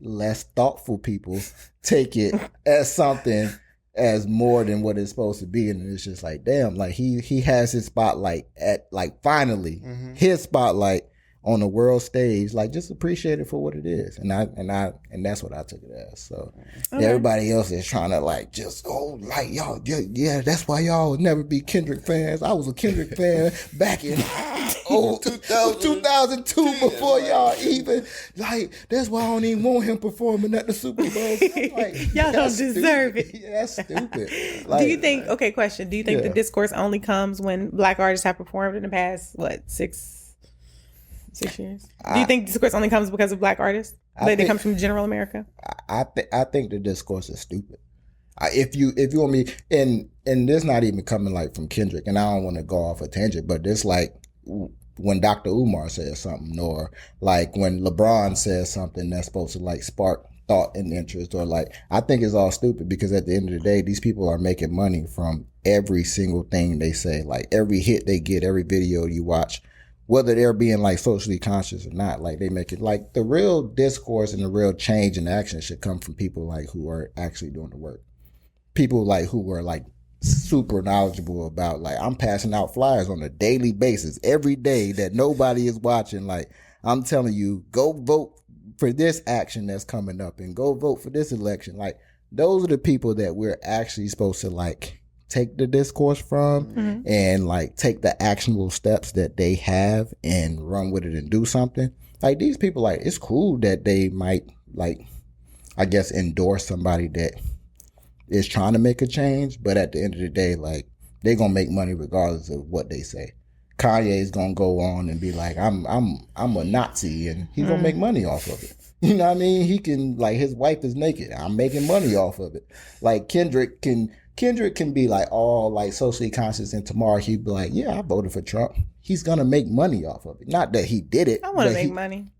less thoughtful people take it as something as more than what it's supposed to be, and it's just like, damn, like he has his spotlight at like finally his spotlight on the world stage. Like just appreciate it for what it is, and that's what I took it as. So everybody else is trying to like just like y'all, yeah, that's why y'all would never be Kendrick fans. I was a Kendrick fan back in 2002 before y'all even like. That's why I don't even want him performing at the Super Bowl. Like, y'all don't deserve it. Yeah, that's stupid. Like, do you think? Okay, question. Do you think the discourse only comes when Black artists have performed in the past 6 years? Do you think discourse only comes because of Black artists? But it comes from general America? I think the discourse is stupid. If you want me, and this not even coming like from Kendrick, and I don't want to go off a tangent, but this like when Dr. Umar says something, or like when LeBron says something that's supposed to like spark thought and interest, or like I think it's all stupid because at the end of the day, these people are making money from every single thing they say, like every hit they get, every video you watch. Whether they're being like socially conscious or not, like they make it like the real discourse and the real change in action should come from people like who are actually doing the work. People like who are like super knowledgeable about like I'm passing out flyers on a daily basis every day that nobody is watching. Like I'm telling you, go vote for this action that's coming up and go vote for this election. Like those are the people that we're actually supposed to like take the discourse from and like take the actionable steps that they have and run with it and do something. Like these people, like it's cool that they might like, I guess, endorse somebody that is trying to make a change, but at the end of the day, like they're gonna make money regardless of what they say. Kanye's gonna go on and be like, I'm a Nazi, and he's gonna make money off of it. You know what I mean? He can, like, his wife is naked. I'm making money off of it. Like, Kendrick can be like all like socially conscious, and tomorrow he'd be like, yeah, I voted for Trump. He's gonna make money off of it. Not that he did it. I want to make money.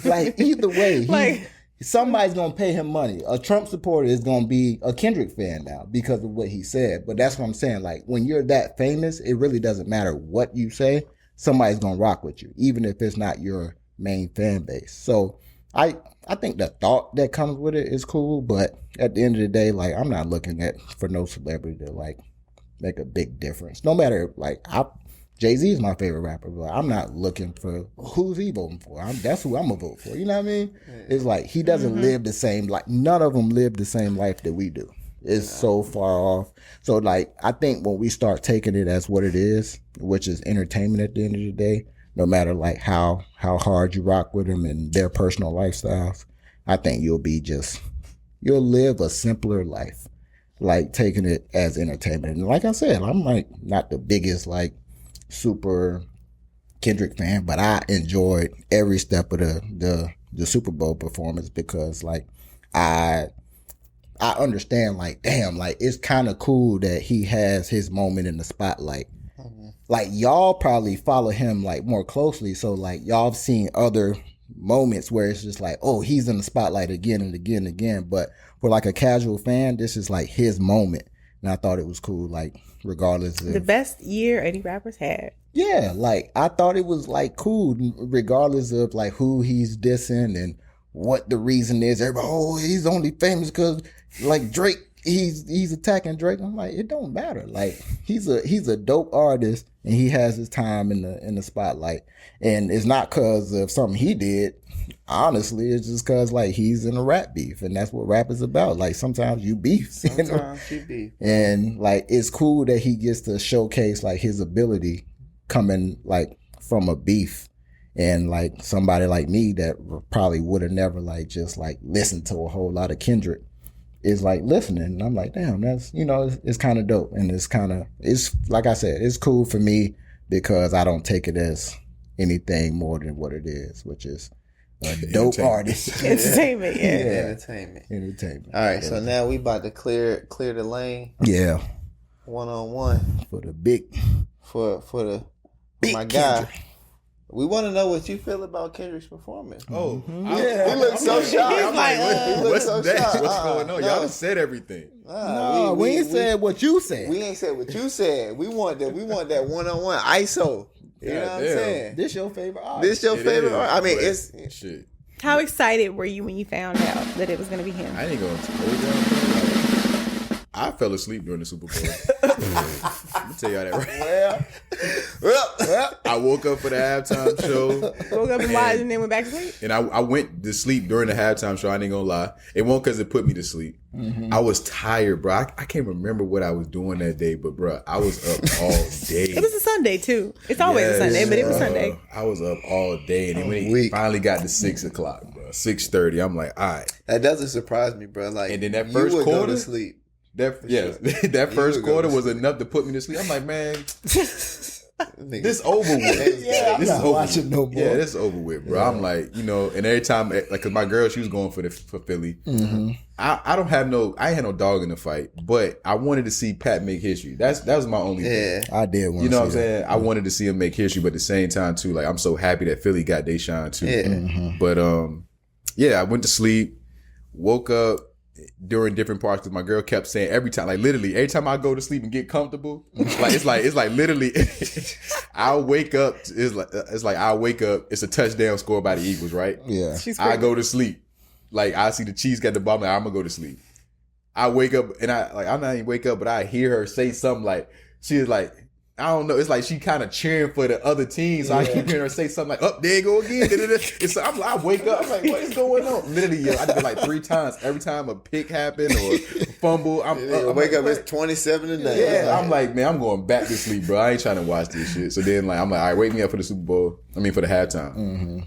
Like, either way, somebody's gonna pay him money. A Trump supporter is gonna be a Kendrick fan now because of what he said. But that's what I'm saying. Like, when you're that famous, it really doesn't matter what you say. Somebody's gonna rock with you, even if it's not your main fan base. So I think the thought that comes with it is cool, but at the end of the day, like, I'm not looking for no celebrity to like make a big difference. No matter, like, Jay-Z is my favorite rapper, but I'm not looking for who's he voting for. That's who I'm gonna vote for. You know what I mean? Yeah. It's like he doesn't live the same, like, none of them live the same life that we do. It's so far off. So, like, I think when we start taking it as what it is, which is entertainment at the end of the day, no matter like how hard you rock with them and their personal lifestyles, I think you'll live a simpler life, like taking it as entertainment. And like I said, I'm like not the biggest like super Kendrick fan, but I enjoyed every step of the Super Bowl performance because like I understand, like, damn, like it's kind of cool that he has his moment in the spotlight. Like, y'all probably follow him like more closely, so like y'all have seen other moments where it's just like, oh, he's in the spotlight again and again and again. But for like a casual fan, this is like his moment, and I thought it was cool. Like, regardless of the best year any rappers had. Yeah, like I thought it was like cool, regardless of like who he's dissing and what the reason is. Everybody, oh, he's only famous because like Drake. He's attacking Drake. I'm like, it don't matter. Like, he's a dope artist, and he has his time in the spotlight. And it's not because of something he did. Honestly, it's just because like he's in a rap beef, and that's what rap is about. Like, sometimes you beef. Sometimes you beef. And like, it's cool that he gets to showcase like his ability coming like from a beef. And like somebody like me that probably would have never like just like listened to a whole lot of Kendrick is like listening, and I'm like, damn, that's, you know, it's kind of dope, and it's like I said, it's cool for me because I don't take it as anything more than what it is, which is a dope artist. Entertainment, yeah. Entertainment. All right, so now we about to clear the lane. Yeah. 1-on-1 for the big for my guy. We want to know what you feel about Kendrick's performance. Oh, he looks so shocked. He's like, what's going on? Y'all done said everything. No, we ain't said what you said. We ain't said what you said. We want that 1-on-1 ISO. You know what I'm saying? This your favorite artist. This your favorite artist. I mean, it's shit. How excited were you when you found out that it was going to be him? I ain't going to. I fell asleep during the Super Bowl. Let me tell y'all that well, I woke up for the halftime show. Woke up and lied and then went back to sleep? And I went to sleep during the halftime show. I ain't gonna lie. It won't because it put me to sleep. Mm-hmm. I was tired, bro. I can't remember what I was doing that day, but bro, I was up all day. It was a Sunday too. It's always a Sunday, but it was Sunday. I was up all day, and then when it finally got to 6 o'clock, bro, 6:30, I'm like, all right. That doesn't surprise me, bro. Like, and then that first quarter, go to sleep. That first quarter was enough to put me to sleep. I'm like, man, this over with. Yeah, this is over watching no more. Yeah, this is over with, bro. Yeah. I'm like, you know, and every time, like, cause my girl, she was going for Philly. Mm-hmm. I had no dog in the fight, but I wanted to see Pat make history. That was my only thing. I did want to see, you know what I'm saying? I wanted to see him make history, but at the same time too, like, I'm so happy that Philly got their shine too. Yeah. Mm-hmm. But I went to sleep, woke up during different parts because my girl kept saying every time I go to sleep and get comfortable, it's like literally I'll wake up, it's a touchdown score by the Eagles, right? Yeah. I go to sleep, like I see the Chiefs got the ball, like, I'm gonna go to sleep. I wake up and I'm not even wake up, but I hear her say something like, she is like, I don't know. It's like she kind of cheering for the other team. So I keep hearing her say something like, "Up, there you go again." I wake up. I'm like, "What is going on?" Literally, I did it like 3 times. Every time a pick happened or a fumble, I wake up. It's 27 today. Yeah, I'm like, man, I'm going back to sleep, bro. I ain't trying to watch this shit. So then, I'm like, all right, wake me up for the Super Bowl. For the halftime. Mm-hmm.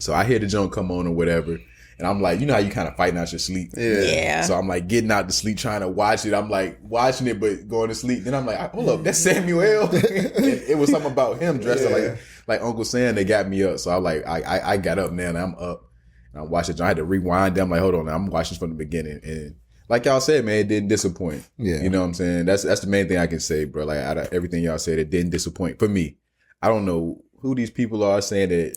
So I hear the joint come on or whatever. And I'm like, you know how you kind of fighting out your sleep. Yeah. So I'm like getting out to sleep, trying to watch it. I'm like watching it, but going to sleep. Then I'm like, hold up, that's Samuel. And it was something about him dressed up like Uncle Sam that got me up. So I got up now and I'm up. And I watched it. I had to rewind it. I'm like, hold on, I'm watching from the beginning. And like y'all said, man, it didn't disappoint. Yeah. You know what I'm saying? That's the main thing I can say, bro. Like out of everything y'all said, it didn't disappoint for me. I don't know who these people are saying that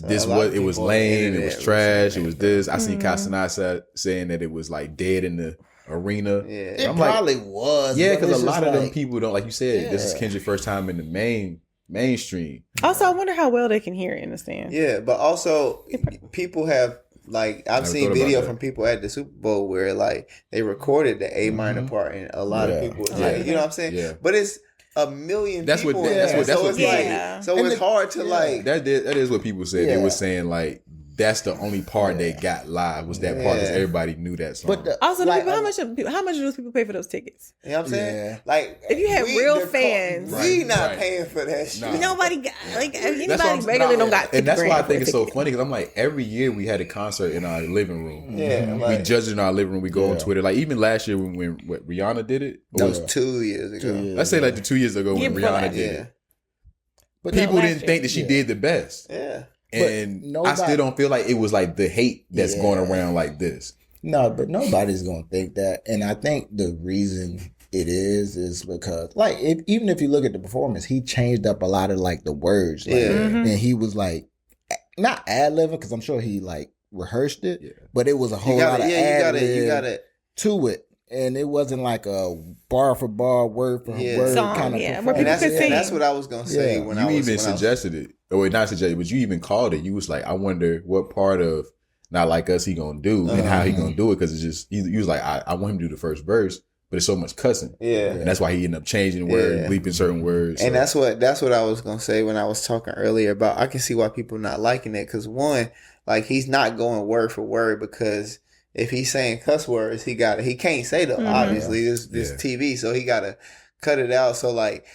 it was lame, it was trash, it was this. I seen Casanasa saying that it was like dead in the arena. Yeah, it probably was. Yeah, because a lot of them people don't, like you said, this is Kendrick's first time in the mainstream. Also, I wonder how well they can hear it in the stand. Yeah, but also people have, like, I've seen video from people at the Super Bowl where like they recorded the A minor part, and a lot of people was like, you know what I'm saying? Yeah. But it's a million people. So it's hard to like. That is what people said. They were saying like that's the only part they got live was that part because everybody knew that song. But also, like, how much do those people pay for those tickets? You know what I'm saying? Like, if you had real fans, we not paying for that shit. No. Nobody got, like, anybody regularly don't got. And that's why I think it's so funny because I'm like, every year we had a concert in our living room. Yeah, we judged in our living room. We go on Twitter. Like even last year when Rihanna did it. That was 2 years ago. Let's say like 2 years ago when Rihanna did it. But people didn't think that she did the best. Yeah. And I still don't feel like it was like the hate that's going around like this. No, but nobody's going to think that. And I think the reason it is because, like, even if you look at the performance, he changed up a lot of, like, the words. Like, and he was, like, not ad-libbing, because I'm sure he, like, rehearsed it, but it was a whole lot of ad-lib to it. And it wasn't like a bar for bar, word for word song, kind of performance. And that's what I was going to say. When you even suggested it. Or not suggested, but you even called it. You was like, I wonder what part of Not Like Us he gonna do and how he gonna do it. Because it's just, he was like, I want him to do the first verse, but it's so much cussing. Yeah. And that's why he ended up changing words, bleeping certain words. And that's what I was going to say when I was talking earlier about, I can see why people not liking it. Because one, like, he's not going word for word, because if he's saying cuss words, he can't say them, obviously. This TV, so he got to cut it out. So, like,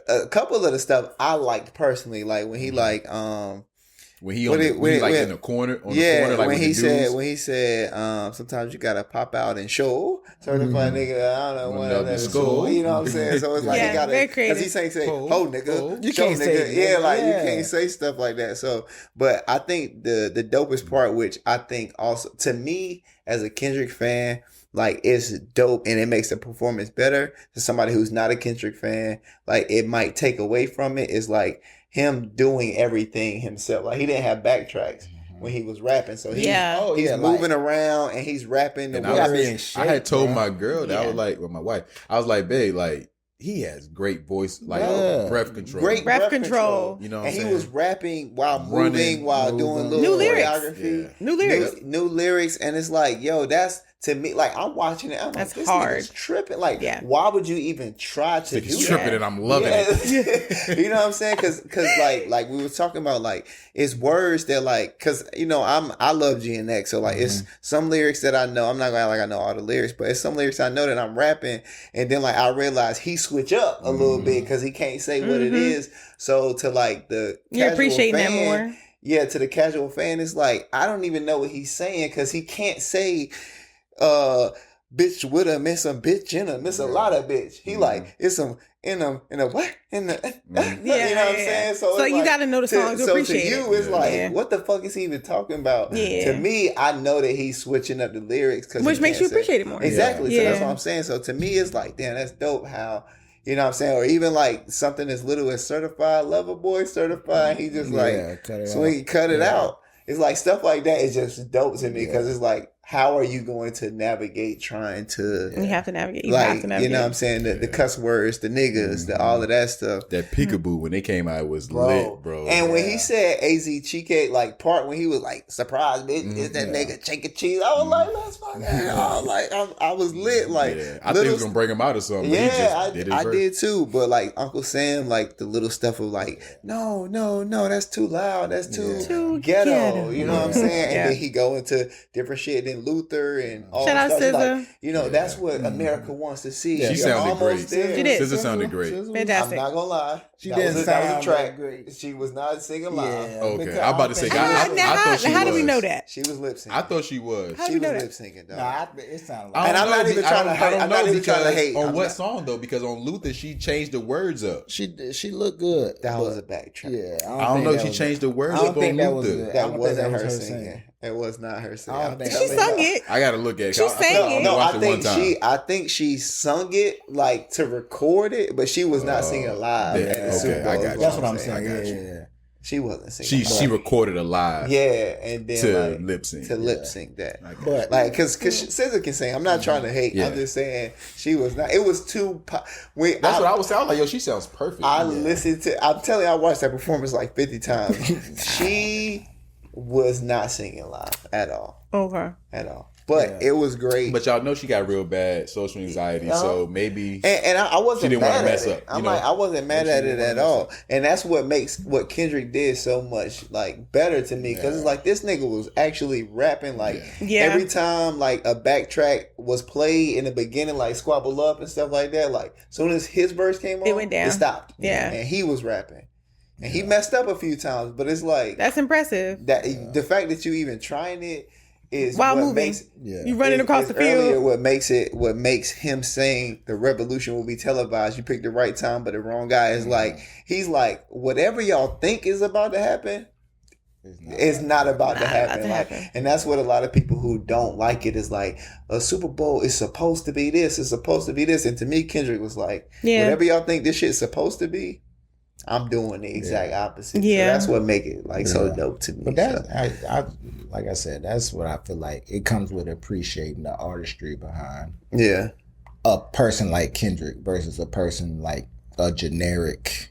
a couple of the stuff I liked personally, like when he like when he in the corner, like when he said sometimes you gotta pop out and show certified nigga, I don't know what that school, you know what I'm saying? So it's like he gotta, because he say ho nigga, you can't say you can't say stuff like that. So, but I think the dopest part, which I think also to me as a Kendrick fan, like, it's dope and it makes the performance better. To somebody who's not a Kendrick fan, like, it might take away from it, is like him doing everything himself. Like, he didn't have backtracks when he was rapping. So he's moving around and he's rapping the words. I had told my girl that I was like, with my wife, I was like, babe, like, he has great voice, like breath control. Great breath control. You know what I'm saying? And he was rapping while moving, while doing little choreography. New lyrics. And it's like, yo, that's, to me, like, I'm watching it. I'm that's like, this hard. nigga's tripping. Like, why would you even try to do that? Tripping and I'm loving it. You know what I'm saying? Because like we were talking about, like, it's words that, like, because, you know, I love GNX. So, like, it's some lyrics that I know. I'm not going to act like I know all the lyrics, but it's some lyrics I know that I'm rapping. And then, like, I realize he switch up a little bit because he can't say what it is. So, to, like, the you appreciate that more. Yeah, to the casual fan, it's like, I don't even know what he's saying because he can't say bitch with a miss a bitch in a miss a lot of bitch. He like, it's some in a what in the you know what I'm saying? So you got to know the song to appreciate it. So to you, it's like, what the fuck is he even talking about? To me, I know that he's switching up the lyrics, which makes you appreciate it more. Exactly. So that's what I'm saying. So to me, it's like, damn, that's dope. How, you know what I'm saying? Or even like something as little as Certified Lover Boy, Certified. He just cut it out. It's like stuff like that is just dope to me because it's like, how are you going to navigate trying to... You have to navigate. You know what I'm saying? The cuss words, the niggas, all of that stuff. That peekaboo, when they came out, it was lit, bro. And when he said AZ Cheesecake, like, part when he was like, surprise, bitch, is that nigga chicken cheese? I was like, let's fucking... I was lit. Like, I think he was going to bring him out or something. Yeah, I did too. But like, Uncle Sam, like, the little stuff of like, no, that's too loud. That's too ghetto. You know what I'm saying? And then he go into different shit. Then and Luther and all Shout out that stuff. SZA. Like, you know, that's what America wants to see. Yeah, She You're sounded almost great. there. She did. SZA sounded great. Fantastic. I'm not gonna lie. She that didn't was that was sound a track. great. She was not singing live. Yeah, Okay, because I'm about to say, I thought she How was. do we know that? She was lip syncing. I thought she was. How do she we know was that? lip syncing, though. Nah, it sounded I like. And don't I'm not know, even I trying don't- to hate. I don't I'm not know even trying to because hate. on I'm what not- song though? Because on Luther she changed the words up. She looked good. That but- was a backtrack. Yeah, I don't know. think She that was changed the words I don't up on think that was Luther. a- I That don't think wasn't that was her her singing. singing. It was not her singing. I don't think She that sung it. I gotta look at it. She sang it. No, watched I it one think time. I think she sung it like to record it, but she was not singing live. yeah, at the okay, Super Bowl, I got is you. That's what I'm saying. I got Yeah, you. yeah. She wasn't singing. She recorded a live yeah, and then to like, lip sync. to lip sync that. I got But Like, cause SZA can sing. I'm not trying to hate. Yeah. I'm just saying she was not. It was too. Wait, That's what I was saying. I was like, yo, she sounds perfect. I listened to. I'm telling you, I watched that performance like 50 times. She was not singing live at all. Okay. At all. But it was great. But y'all know she got real bad social anxiety, so maybe And I she wasn't didn't want mad to mess at up. it. I'm like, I wasn't mad at it at all. And that's what makes what Kendrick did so much like better to me, because it's like this nigga was actually rapping like Yeah. every time like a backtrack was played in the beginning, like Squabble Up and stuff like that. Like soon as his verse came on, It went down. It stopped. Yeah. And he was rapping. And he messed up a few times, but it's like That's impressive. that the fact that you even trying it is While what moving. makes You running across the earlier field. what makes him saying the revolution will be televised. You picked the right time, but the wrong guy is like, he's like, whatever y'all think is about to happen, it's not about to happen. And that's what a lot of people who don't like it is like, a Super Bowl is supposed to be this, it's supposed to be this. And to me, Kendrick was like, whatever y'all think this shit's supposed to be, I'm doing the exact opposite. Yeah. So that's what make it like so dope to me. But that's I like I said, that's what I feel like. It comes with appreciating the artistry behind a person like Kendrick versus a person like a generic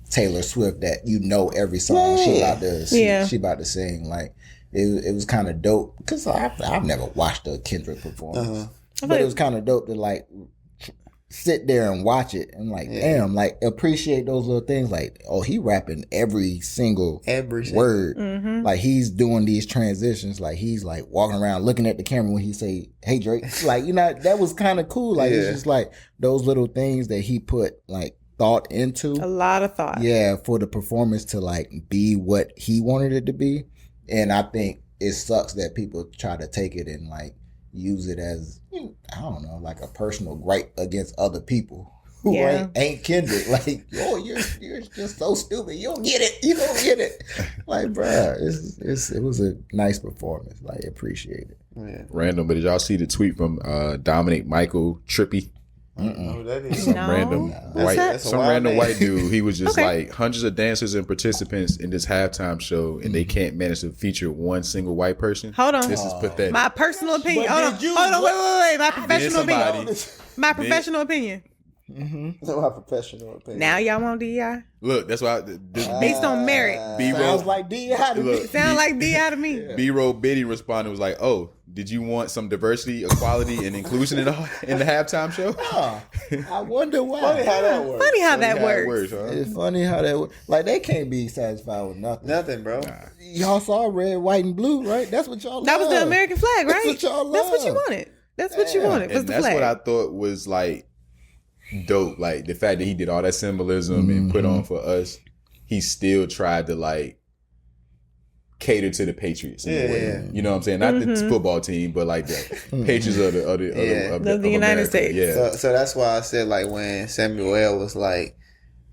Taylor Swift that you know every song she about to sing. Like it was kind of dope because I've never watched a Kendrick performance, but it was kind of dope to like sit there and watch it and like damn, like appreciate those little things. Like, oh, he rapping every single word. Like he's doing these transitions. Like he's like walking around looking at the camera when he say, "Hey Drake." Like, you know, that was kind of cool. Like it's just like those little things that he put like thought into. A lot of thought. Yeah, for the performance to like be what he wanted it to be. And I think it sucks that people try to take it and like use it as, I don't know, like a personal gripe against other people who ain't Kendrick. Like, oh, you're just so stupid. You don't get it. You don't get it. Like, bruh, it was a nice performance. Like, appreciate it. Yeah. Random, but did y'all see the tweet from Dominic Michael Trippy? Oh, that is Some random white dude. He was just like hundreds of dancers and participants in this halftime show, and they can't manage to feature one single white person. Hold on. This is pathetic. My personal opinion. Hold on, wait. My professional opinion. My professional opinion. my professional opinion. Now y'all want DEI? Look, that's why Based on merit. Sounds like DEI to me. Sound like DEI to me. B-Roll Biddy responded was like, "Oh, did you want some diversity, equality, and inclusion in the halftime show?" I wonder why. Funny how that works. Funny how that works. Huh? It's funny how that works. Like, they can't be satisfied with nothing. Nothing, bro. Y'all saw red, white, and blue, right? That's what y'all That was the American flag, right? That's what y'all That's what you love. wanted. That's what you wanted. Was And the that's flag. what I thought was like dope. Like the fact that he did all that symbolism and put on for us, he still tried to like cater to the Patriots in a way. You know what I'm saying? Not the football team, but like the Patriots of the United America. States. Yeah. So that's why I said like when Samuel L. was like,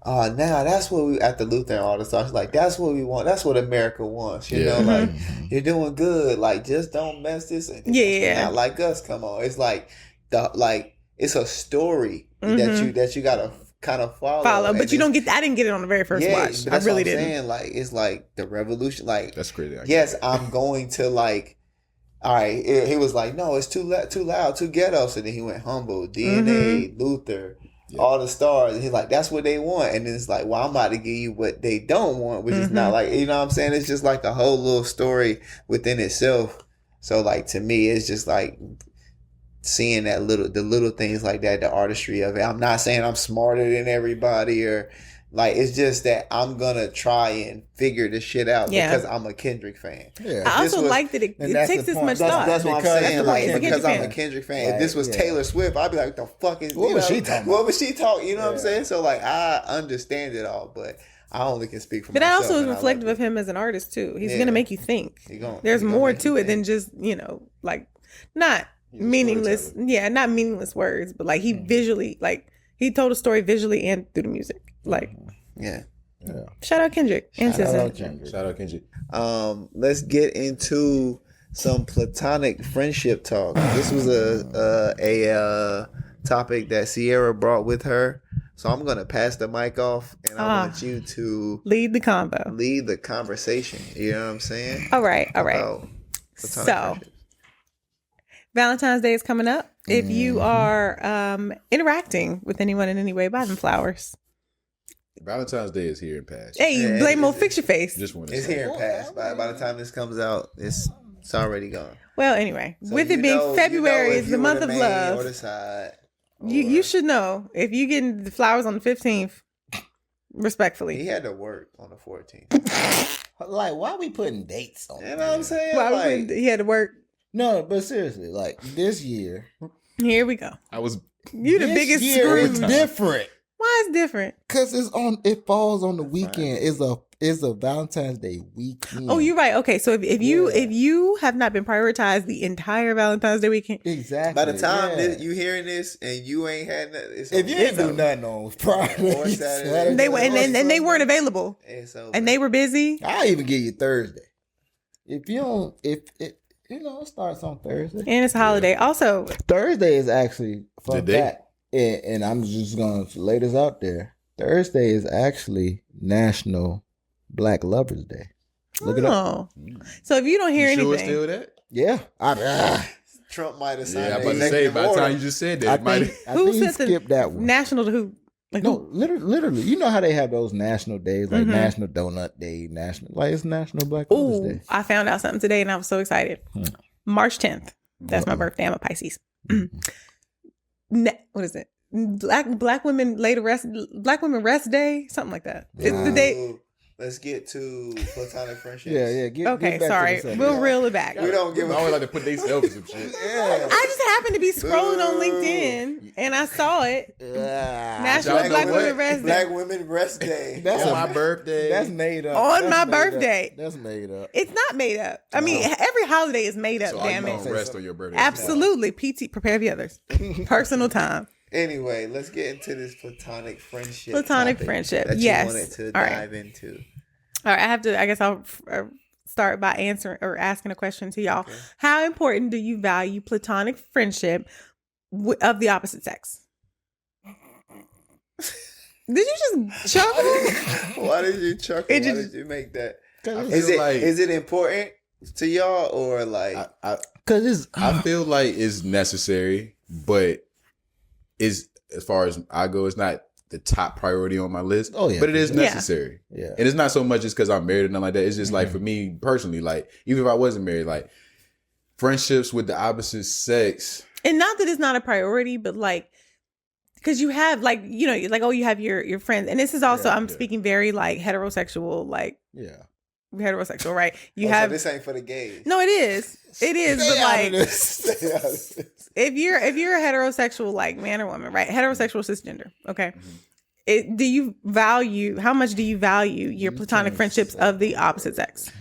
"Oh, now that's what we at the Luther and all this stuff." Like that's what we want. That's what America wants. You know, like you're doing good. Like just don't mess this. Not like us. Come on. It's like it's a story that you gotta kind of follow. But you don't get. I didn't get it on the very first watch. But I that's really what I'm didn't. saying. Like it's like the revolution. Like That's crazy. yes, I'm going to like. All right, he was like, no, it's too loud, too ghetto. So then he went humble, DNA, Luther, all the stars. And he's like, that's what they want. And then it's like, well, I'm about to give you what they don't want, which is not like, you know what I'm saying? It's just like the whole little story within itself. So like to me, it's just like seeing the little things like that, the artistry of it. I'm not saying I'm smarter than everybody or Like, it's just that I'm gonna try and figure this shit out because I'm a Kendrick fan. Yeah. I also like that it takes this much thought. That's what I'm saying. Like, because I'm a Kendrick Kendrick fan. If this was Taylor Swift, I'd be like, the fuck is what was she talking? What was she talking? You know what I'm saying? So like, I understand it all, but I only can speak for but myself. But that also is reflective of him as an artist too. He's gonna make you think. There's gonna more to it than just, you know, like not meaningless. Yeah, not meaningless words, but like he visually, like he told a story visually and through the music. Like, yeah. Shout out Kendrick and Shout out Kendrick. Let's get into some platonic friendship talk. This was a topic that Sierra brought with her. So I'm going to pass the mic off and I want you to lead the convo. Lead the conversation. You know what I'm saying? All right. So Valentine's Day is coming up. If you are interacting with anyone in any way, buy them flowers. Valentine's Day is here and past. Hey, Blamo, fix your face. It's here and past. By the time this comes out, it's already gone. Well, anyway, so with it being February is the month of love. Or the side, you should know if you getting the flowers on the 15th, respectfully. He had to work on the 14th. Like, why are we putting dates on? You know what I'm saying? He had to work. No, but seriously, like this year. Here we go. You the biggest year Scrooge. Is different. Why is different? Because it falls on the weekend. It's a Valentine's Day weekend. Oh, you're right. Okay, so if you have not been prioritized the entire Valentine's Day weekend, exactly. By the time you hearing this and you ain't had nothing, if you didn't do nothing on Friday or Saturday, they weren't available, and they were busy. I'll even give you Thursday. If you don't, it starts on Thursday and it's a holiday. Also, Thursday is actually fun fact. And I'm just going to lay this out there. Thursday is actually National Black Lovers Day. Look it up. So if you don't hear anything. Sure it's still that? Yeah. Trump might have signed I'm about to say, by the time you just said that, I think he skipped that one. National to who? Like no, literally. You know how they have those national days, like National Donut Day, it's National Black Lovers Day. I found out something today and I was so excited. March 10th. That's my birthday. I'm a Pisces. What is it? Black women rest day, something like that. It's the day. Let's get to platonic friendship. Yeah. Get sorry. We'll reel it back. We don't give. I always like to put themselves in some shit. I just happened to be scrolling on LinkedIn and I saw it. National Black Women Rest Day. Black Women Rest Day. That's on my birthday. That's made up. On my birthday. That's made up. It's not made up. I mean, every holiday is made up. So damn it. Rest on your birthday. Absolutely. PT. Prepare the others. Personal time. Anyway, let's get into this platonic friendship. Friendship. That yes. you wanted to dive into. All right. I guess I'll start by answering or asking a question to y'all. Okay. How important do you value platonic friendship of the opposite sex? Did you just chuckle? Why did you chuckle? Why did you make that? Is it important to y'all or like? I feel like it's necessary, but is as far as I go, it's not the top priority on my list. Oh yeah, but it is necessary. Yeah, and it's not so much just because I'm married and nothing like that. It's just like for me personally, like even if I wasn't married, like friendships with the opposite sex, and not that it's not a priority, but like because you have like you have your friends, and this is also I'm speaking very like heterosexual, like heterosexual, right? You have so this ain't for the gays. No, it is, but like if you're a heterosexual like man or woman, right? Heterosexual cisgender, okay. How much do you value your platonic friendships of the opposite sex?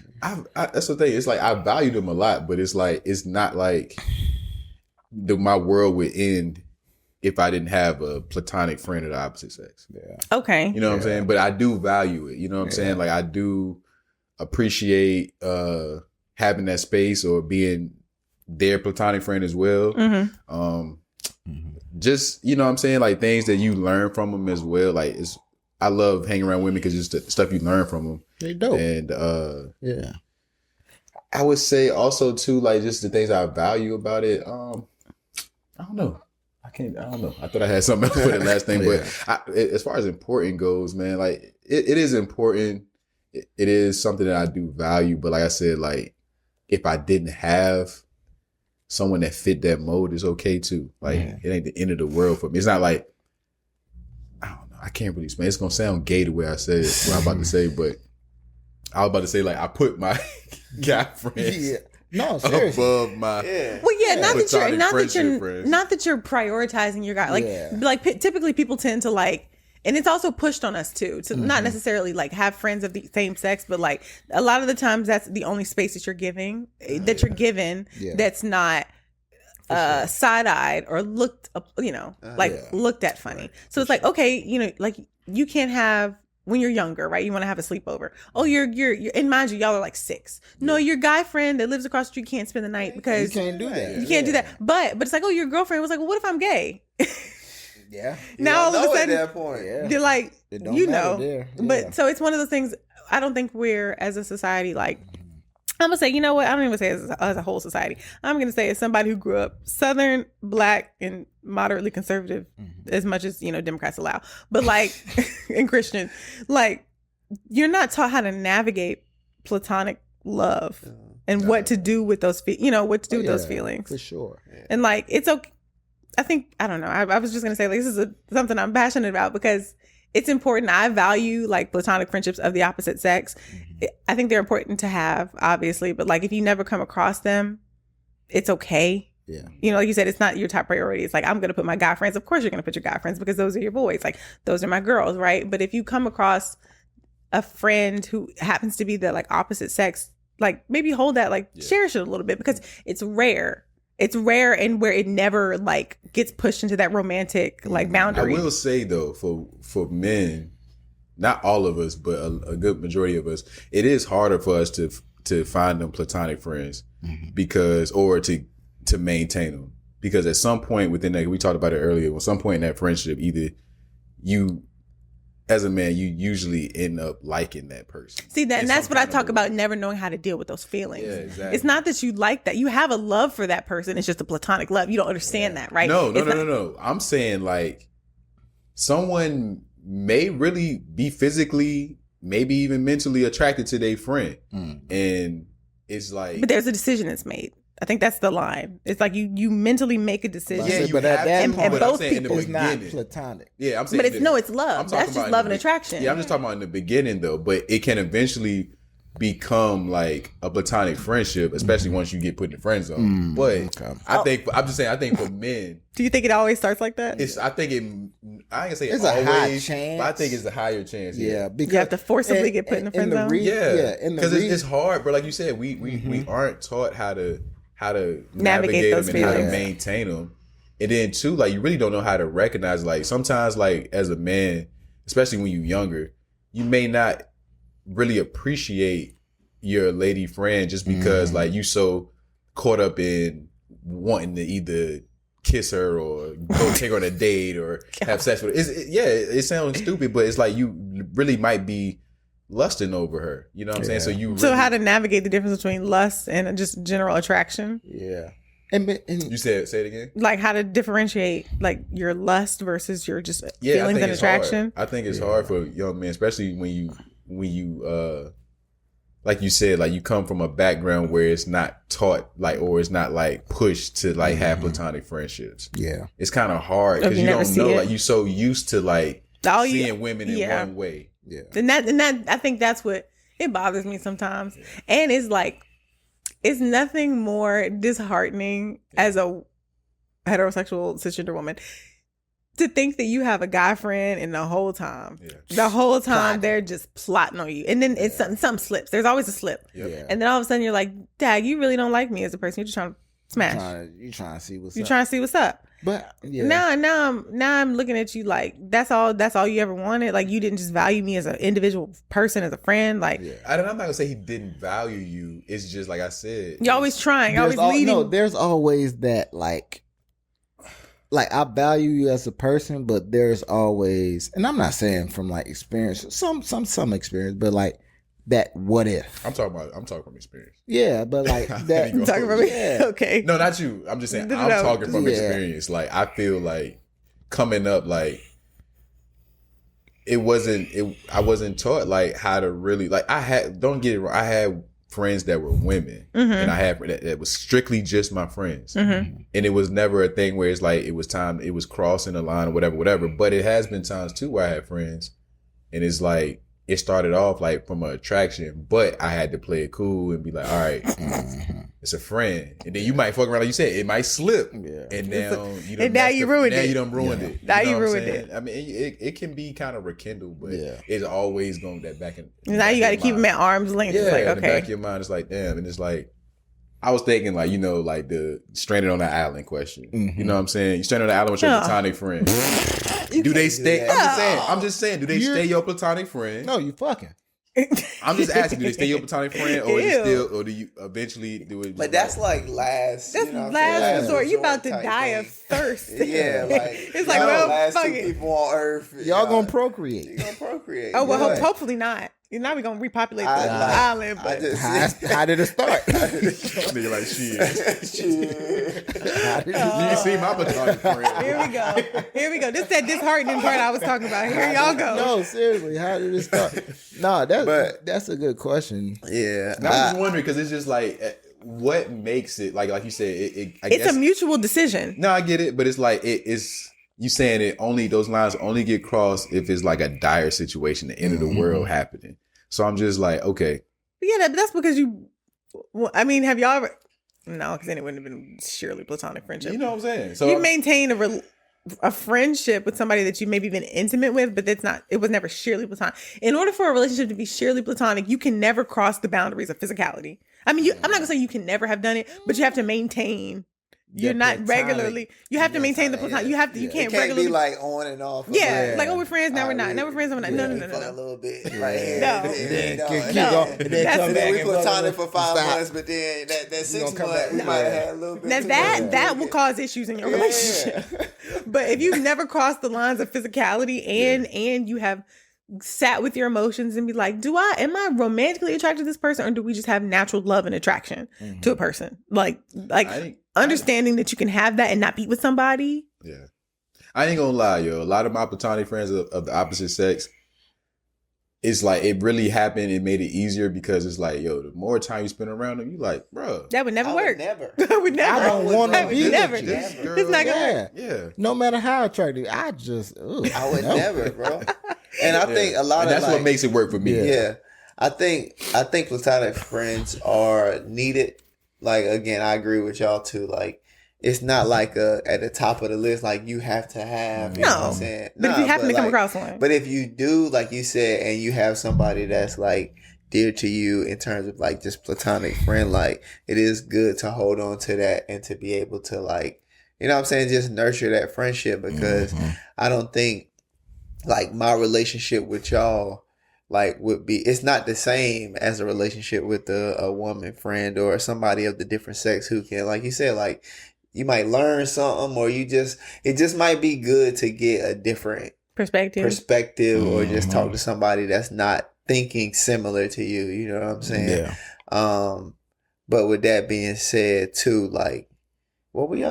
That's the thing. It's like I value them a lot, but it's like it's not like my world would end if I didn't have a platonic friend of the opposite sex. Yeah. Okay. You know what I'm saying? But I do value it. You know what I'm saying? Like I do appreciate having that space or being their platonic friend as well. Just, you know what I'm saying? Like things that you learn from them as well. Like I love hanging around women because it's the stuff you learn from them. They dope. And I would say also too, like just the things I value about it. I don't know. I don't know. I thought I had something else for the last thing, but as far as important goes, man, like it is important. It is something that I do value, but like I said, like if I didn't have someone that fit that mold, is okay too. Like it ain't the end of the world for me. It's not like I don't know. I can't really explain. It's gonna sound gay the way I said it, what I'm about to say, but I was about to say like I put my guy friends No, seriously. above my Well, yeah, not that you're prioritizing your guy. Like typically people tend to like, and it's also pushed on us too to not necessarily like have friends of the same sex, but like a lot of the times that's the only space that you're given that's not side-eyed or looked up, looked at funny. So it's like, okay, like you can't have, when you're younger, right? You want to have a sleepover. Oh, you're and mind you, y'all are like 6. No, your guy friend that lives across the street can't spend the night because you can't do that. You can't do that. But it's like, oh, your girlfriend was like, well, what if I'm gay? Yeah. Now all of a sudden, at that point, you're like, there. Yeah. But so it's one of those things. I don't think we're as a society like. I'm gonna say, you know what? I don't even say as a whole society. I'm gonna say as somebody who grew up Southern, Black, and moderately conservative, as much as Democrats allow, but like, and Christian, like, you're not taught how to navigate platonic love and what to do with those, what to do with those feelings. For sure. And like, it's okay. I don't know. I was just gonna say, like, this is something I'm passionate about because it's important. I value like platonic friendships of the opposite sex. I think they're important to have, obviously, but like if you never come across them, it's okay. Yeah. Like you said, it's not your top priority. It's like, I'm going to put my guy friends. Of course you're going to put your guy friends because those are your boys. Like those are my girls, right? But if you come across a friend who happens to be the like opposite sex, like maybe hold that, like cherish it a little bit because it's rare. It's rare, and where it never like gets pushed into that romantic like boundary. I will say though, for men, not all of us, but a good majority of us, it is harder for us to find them platonic friends because, or to maintain them, because at some point within that, we talked about it earlier, at some point in that friendship, either you, as a man, you usually end up liking that person. See that, and that's what I talk about, never knowing how to deal with those feelings. Yeah, exactly. It's not that you like that. You have a love for that person. It's just a platonic love. You don't understand that, right? No. I'm saying like someone may really be physically, maybe even mentally attracted to their friend. And it's like, but there's a decision that's made. I think that's the line. It's like you mentally make a decision. Yeah, but at that point, and both people, it's not platonic. Yeah, I'm saying, but it's love. That's just love and attraction. Yeah, I'm just talking about in the beginning though. But it can eventually become like a platonic friendship, especially once you get put in the friend zone. But I think for men, do you think it always starts like that? I think it. I ain't gonna say it's always, a high chance, but I think it's a higher chance. Yeah, because you have to forcibly get put in the friend zone. Because it's hard, but like you said, we aren't taught how to navigate those them and how to maintain them. And then too, like you really don't know how to recognize. Like sometimes, like as a man, especially when you're younger, you may not really appreciate your lady friend just because like you so caught up in wanting to either kiss her or go take her on a date or have sex with her. It sounds stupid, but it's like you really might be lusting over her. You know what I'm saying? So how to navigate the difference between lust and just general attraction? Yeah. And you say it again? Like how to differentiate like your lust versus your just feelings and attraction. I think it's hard for young men, especially when you like you said, like you come from a background where it's not taught like, or it's not like pushed to like have platonic friendships. Yeah. It's kind of hard because you don't know, like you're so used to like seeing women in one way. Yeah. And that I think that's what it bothers me sometimes. And it's like, it's nothing more disheartening as a heterosexual cisgender woman to think that you have a guy friend and the whole time they're just plotting on you. And then it's something slips. There's always a slip. Yeah. And then all of a sudden you're like, Dad, you really don't like me as a person. You're just trying to smash. You're trying to see what's up. You're trying to see what's up. But now I'm looking at you like that's all you ever wanted. Like you didn't just value me as an individual person, as a friend. Like I'm not gonna say he didn't value you. It's just like I said, you're always trying, always leading. No, there's always that like I value you as a person, but there's always, and I'm not saying from like experience, some experience, but like that what if. I'm talking from experience. Yeah, but like that. You talking about me? Yeah. Okay. No, not you. I'm just saying I'm talking from experience. Like I feel like coming up, like I wasn't taught like how to really like. Don't get it wrong. I had friends that were women, and I had that was strictly just my friends, and it was never a thing where it's like it was crossing the line or whatever. But it has been times too where I had friends, and it's like it started off like from an attraction, but I had to play it cool and be like, all right, it's a friend, and then you might fuck around like you said, it might slip, and now you ruined it. Now you done ruined it. Now you ruined it. I mean, it can be kind of rekindled, but it's always going that back in. Now you got to keep them at arm's length. Yeah, it's like, in okay. the back of your mind, it's like damn, and it's like I was thinking like like the stranded on the island question. You know what I'm saying? You stranded on the island with your platonic friend. Do they stay? I'm just saying. Do they stay your platonic friend? No, you fucking. I'm just asking. Do they stay your platonic friend, or is it still, or do you eventually do it? But that's like last. That's last resort. You about to die of thirst. Yeah, like it's like well, last fuck two it. people on Earth. Y'all gonna procreate. You gonna procreate. Oh well, hopefully not. Now we're gonna repopulate the island. But How did it start? Nigga like shit. You see my platonic friend. Here we go. This that disheartening part I was talking about. Here y'all go. No, seriously, how did it start? No, that's a good question. Yeah, I'm just wondering because it's just like what makes it like you said. It's a mutual decision. No, I get it, but it's like it's. You saying it only those lines only get crossed if it's like a dire situation, the end of the world happening. So I'm just like, okay. Yeah, that's because you. Well, I mean, have y'all ever? No, because then it wouldn't have been surely platonic friendship. You know what I'm saying? So you maintain a friendship with somebody that you maybe been intimate with, but that's not. It was never sheerly platonic. In order for a relationship to be sheerly platonic, you can never cross the boundaries of physicality. I mean, I'm not gonna say you can never have done it, but you have to maintain. You're not regularly. You have to maintain the platonic. You have to. You can't regularly be like on and off. Yeah, like we're friends now. We're not. Now we're friends. Now we're not. No. A little bit. No. We platonic for 5 months, but then that 6 months we might have had a little bit. Now that will cause issues in your relationship. But if you've never crossed the lines of physicality and you have sat with your emotions and be like, am I romantically attracted to this person, or do we just have natural love and attraction to a person? Like understanding that you can have that and not be with somebody. Yeah. I ain't gonna lie, yo. A lot of my platonic friends of the opposite sex, it's like it really happened. It made it easier because it's like, yo, the more time you spend around them, you like, bro. That would never work. Never. I would never. I don't want to be never. never. It's not gonna work. Yeah. No matter how attractive, I would never, bro. And I think a lot of that's what makes it work for me. Yeah. I think platonic friends are needed. Like, again, I agree with y'all too. Like, it's not like at the top of the list, like you have to have. You know what I'm saying? But if you happen to come across one. But if you do, like you said, and you have somebody that's like dear to you in terms of like just platonic friend, like it is good to hold on to that and to be able to like, you know what I'm saying, just nurture that friendship because I don't think like my relationship with y'all like would be, it's not the same as a relationship with a woman friend or somebody of the different sex who can, like you said, like you might learn something or it just might be good to get a different perspective or just talk to somebody that's not thinking similar to you. You know what I'm saying? Yeah. But with that being said too, like what were we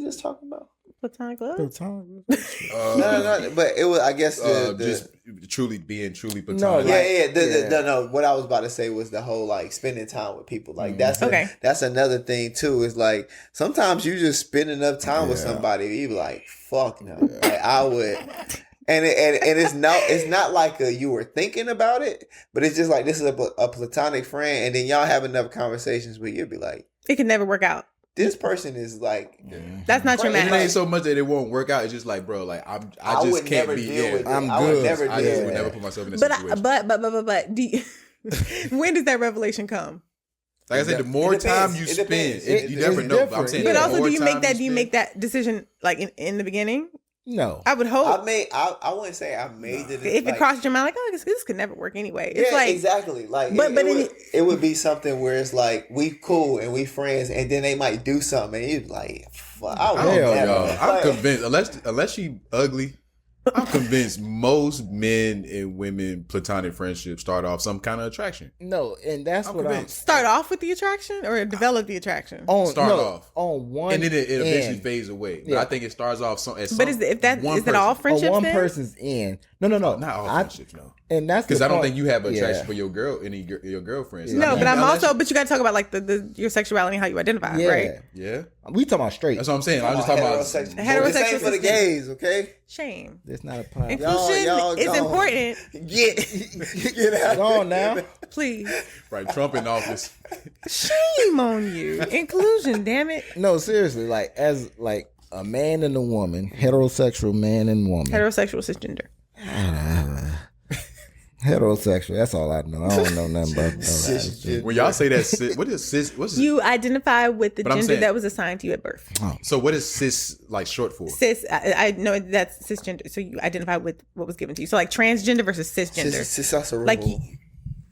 just talking about? Platonic love? Platonic. No, but it was, I guess, just being truly platonic. No. What I was about to say was the whole like spending time with people. Like that's another thing too. Is like sometimes you just spend enough time with somebody, you be like, fuck no. Like I would. And it's not like you were thinking about it, but it's just like this is a platonic friend, and then y'all have enough conversations where you'd be like, it can never work out. This person is like, that's not your man. It ain't so much that it won't work out. It's just like, bro, like I just can't be here. I would never put myself in that situation. But when does that revelation come? Like I said, the more time you spend, you never know. But I'm saying, but also, do you make that decision like in the beginning? No, I would hope. I wouldn't say I made it. If it crossed your mind, like, oh, this could never work anyway. It's like exactly. Like, it would be something where it's like we cool and we friends, and then they might do something, and you're like, fuck, I'm convinced. Unless she ugly, I'm convinced most men and women platonic friendships start off some kind of attraction. No, and that's what I'm start off with the attraction or develop the attraction. Off on one, and then it eventually fades away. But I think it starts off is that all friendships? On one person's end. No. Not all friendships. No. And that's because I don't point. think you have attraction for your your girlfriends. No, I mean, but you got to talk about like your sexuality and how you identify, right? Yeah. We talking about straight. That's what I'm saying. I'm just talking about heterosexual for the gays, okay? Shame. It's not a plan. Inclusion is important. Get out. Go on now. Please. right. Trump in office. Shame on you. Inclusion, damn it. No, seriously, like as like a man and a woman, heterosexual man and woman. Heterosexual cisgender. Heterosexual. That's all I know. I don't know nothing about that. When y'all say that, what is cis? What's You identify with the gender saying- that was assigned to you at birth. so what is cis like short for? Cis, I know that's cisgender. So you identify with what was given to you. So like transgender versus cisgender. Like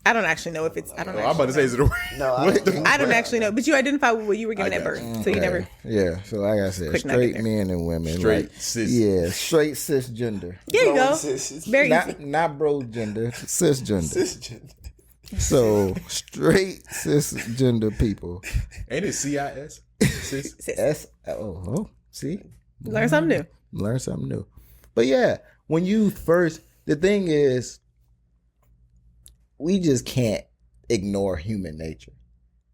I don't actually know if it's. I don't. I'm about to say is it a No, I don't actually know, but you identify with what you were given at birth. So you never. Yeah. So like I said, Quick nugget straight there. men and women. Straight like, cis. Yeah, straight cisgender. There you go. Cis. Very easy. Not bro gender, cisgender. Cisgender. So straight cisgender people. Ain't it CIS? Cis. Cis. See, Learn something new. learn something new. But yeah, when you first, the thing is, we just can't ignore human nature,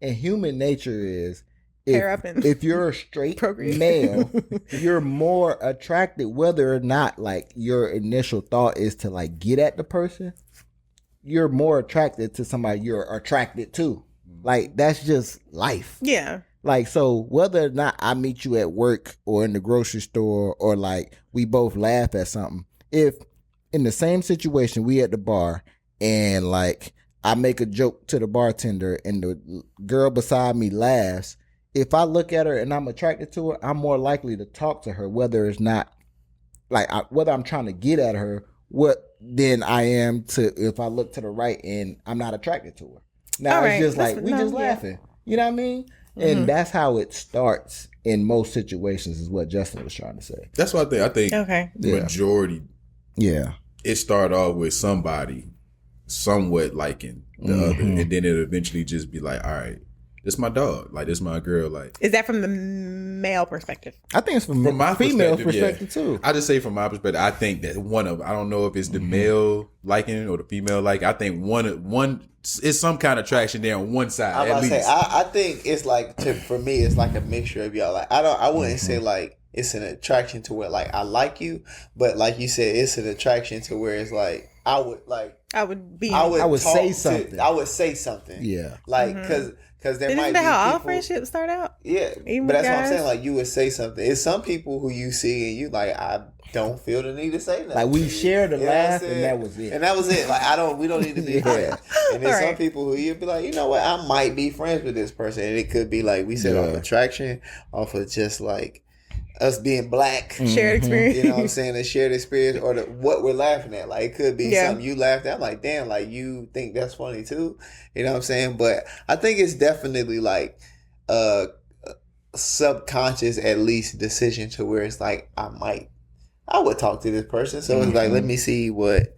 and human nature is Pair up and if you're a straight procreate. male, you're more attracted, whether or not like your initial thought is to like get at the person. You're more attracted to somebody you're attracted to. Like that's just life. Yeah. Like, so whether or not I meet you at work or in the grocery store or like we both laugh at something, if in the same situation we at the bar and like I make a joke to the bartender and the girl beside me laughs, if I look at her and I'm attracted to her, I'm more likely to talk to her, whether it's not like whether I'm trying to get at her, than I am to if I look to the right and I'm not attracted to her. Now All it's right. just That's like we just laughing. You know what I mean? And that's how it starts in most situations, is what Justin was trying to say. That's what I think. Okay. Majority. Yeah. It started off with somebody somewhat liking the other, and then it eventually just be like, all right, this my dog, like this my girl, like. Is that from the male perspective? I think it's from my female perspective too. I just say from my perspective, I think that I don't know if it's the male liking it or the female liking. I think one is some kind of attraction there on one side. I'm at about to least. say, I think it's like for me, it's like a mixture of y'all. Like I wouldn't say like it's an attraction to where like I like you, but like you said, it's an attraction to where it's like I would say something. Yeah. Like because there might Isn't be that how all people, friendships start out? Yeah, Even but with that's what I'm guys? saying. Like you would say something. It's some people who you see and you like I don't feel the need to say nothing. Like we shared a You know what I'm laugh saying? and that was it. And that was it. Like we don't need to be friends. And there's some Right. people who you'd be like, you know what, I might be friends with this person. And it could be like we said off attraction, off of just like us being black. Shared experience. You know what I'm saying? A shared experience or what we're laughing at. Like it could be something you laughed at. I'm like, damn, like you think that's funny too. You know what I'm saying? But I think it's definitely like subconscious at least decision to where it's like I would talk to this person. So it's like, let me see what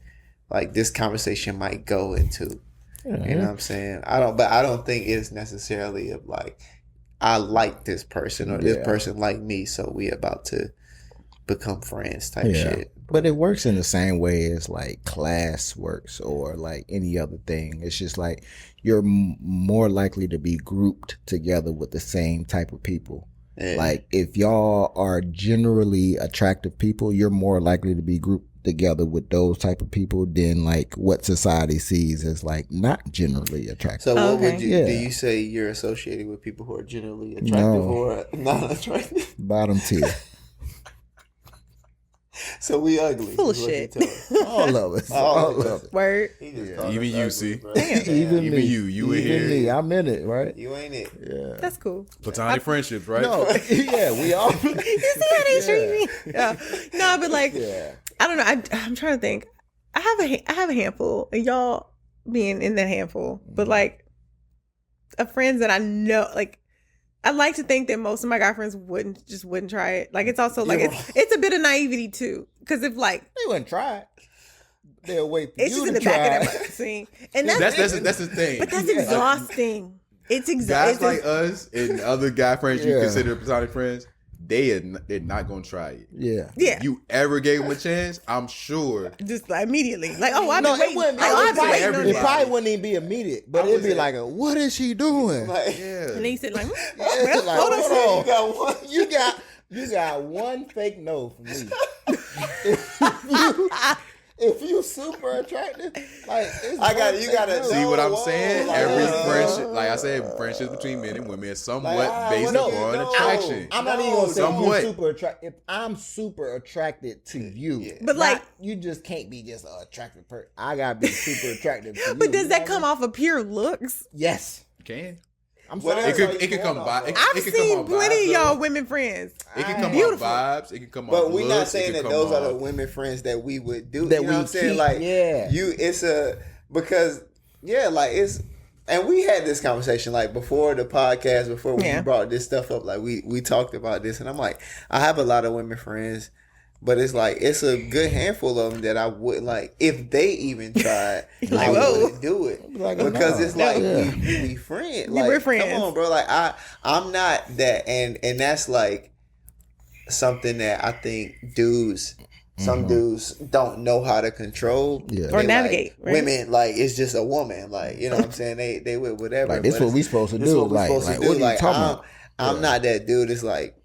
like this conversation might go into. You know what I'm saying? I don't think it's necessarily of like I like this person or this person like me, so we about to become friends type shit. But it works in the same way as like class works or like any other thing. It's just like you're more likely to be grouped together with the same type of people. Yeah. Like if y'all are generally attractive people, you're more likely to be grouped together with those type of people than like what society sees as like not generally attractive. So what would you do? You say you're associated with people who are generally attractive or not attractive? Bottom tier. So we ugly. Full of shit. All of us. All of us. Word. Even you, see. Even me. You in Even here. me. I'm in it, right? You ain't it. Yeah. That's cool. Platonic friendships, right? No. Yeah, we all. You see how they treat me? Yeah. No, but like, Yeah. I don't know. I'm trying to think. I have a handful, and y'all being in that handful, but like, of friends that I know, like, I like to think that most of my guy friends wouldn't try it. Like, it's also like it's a bit of naivety too, because if like they wouldn't try it, they'll wait for it's you just in to the try. back of their scene, and that's the thing. But that's exhausting. It's Guys exhausting. like us and other guy friends you consider platonic friends, they're not gonna try it. Yeah. Yeah. If you ever gave them a chance, I'm sure. Just like immediately. Like, oh, I've No, been it waiting. wouldn't. Oh, I've been It waiting on probably, it this. probably wouldn't even be immediate, but it'd be like, "What is she doing?" Like, Yeah. And then you sit like, Yeah, like, hold on. hold on. you got one. You got one fake no from me. If you super attractive, like it's You one fake gotta no. See what I'm Whoa, saying? like, Every uh, friendship, like I said, friendships between men and women is somewhat Like, based what upon do you know? attraction. I'm not even gonna say somewhat. you super attractive. If I'm super attracted to you, But, like- you just can't be just an attractive person. I gotta be super attractive to you. But does You that know come what off of pure looks? I mean? Yes. Can I'm What sorry. else? it could come by? I've seen plenty of y'all women friends. It can come Beautiful. off vibes. It can come But off. we're looks, not it saying can that come those are the off- women friends that we would do. That you know we what I'm saying? keep, Like, yeah. and we had this conversation like before the podcast, before we Yeah. brought this stuff up. Like we talked about this, and I'm like, I have a lot of women friends, but it's like it's a good handful of them that I would like if they even tried. I whoa. wouldn't do it Like, because nah. it's like Yeah. we friends. Yeah, Like, we're friends. Come on, bro. Like I'm not that, and that's like something that I think dudes. Some dudes don't know how to control Yeah. Or They navigate, Like, right? Women, like it's just a woman, like you know what I'm saying. They with whatever. Like, this but what it's- we supposed to this do. what we Like, supposed like, to do. what are you Like talking I'm about? I'm not that dude. It's like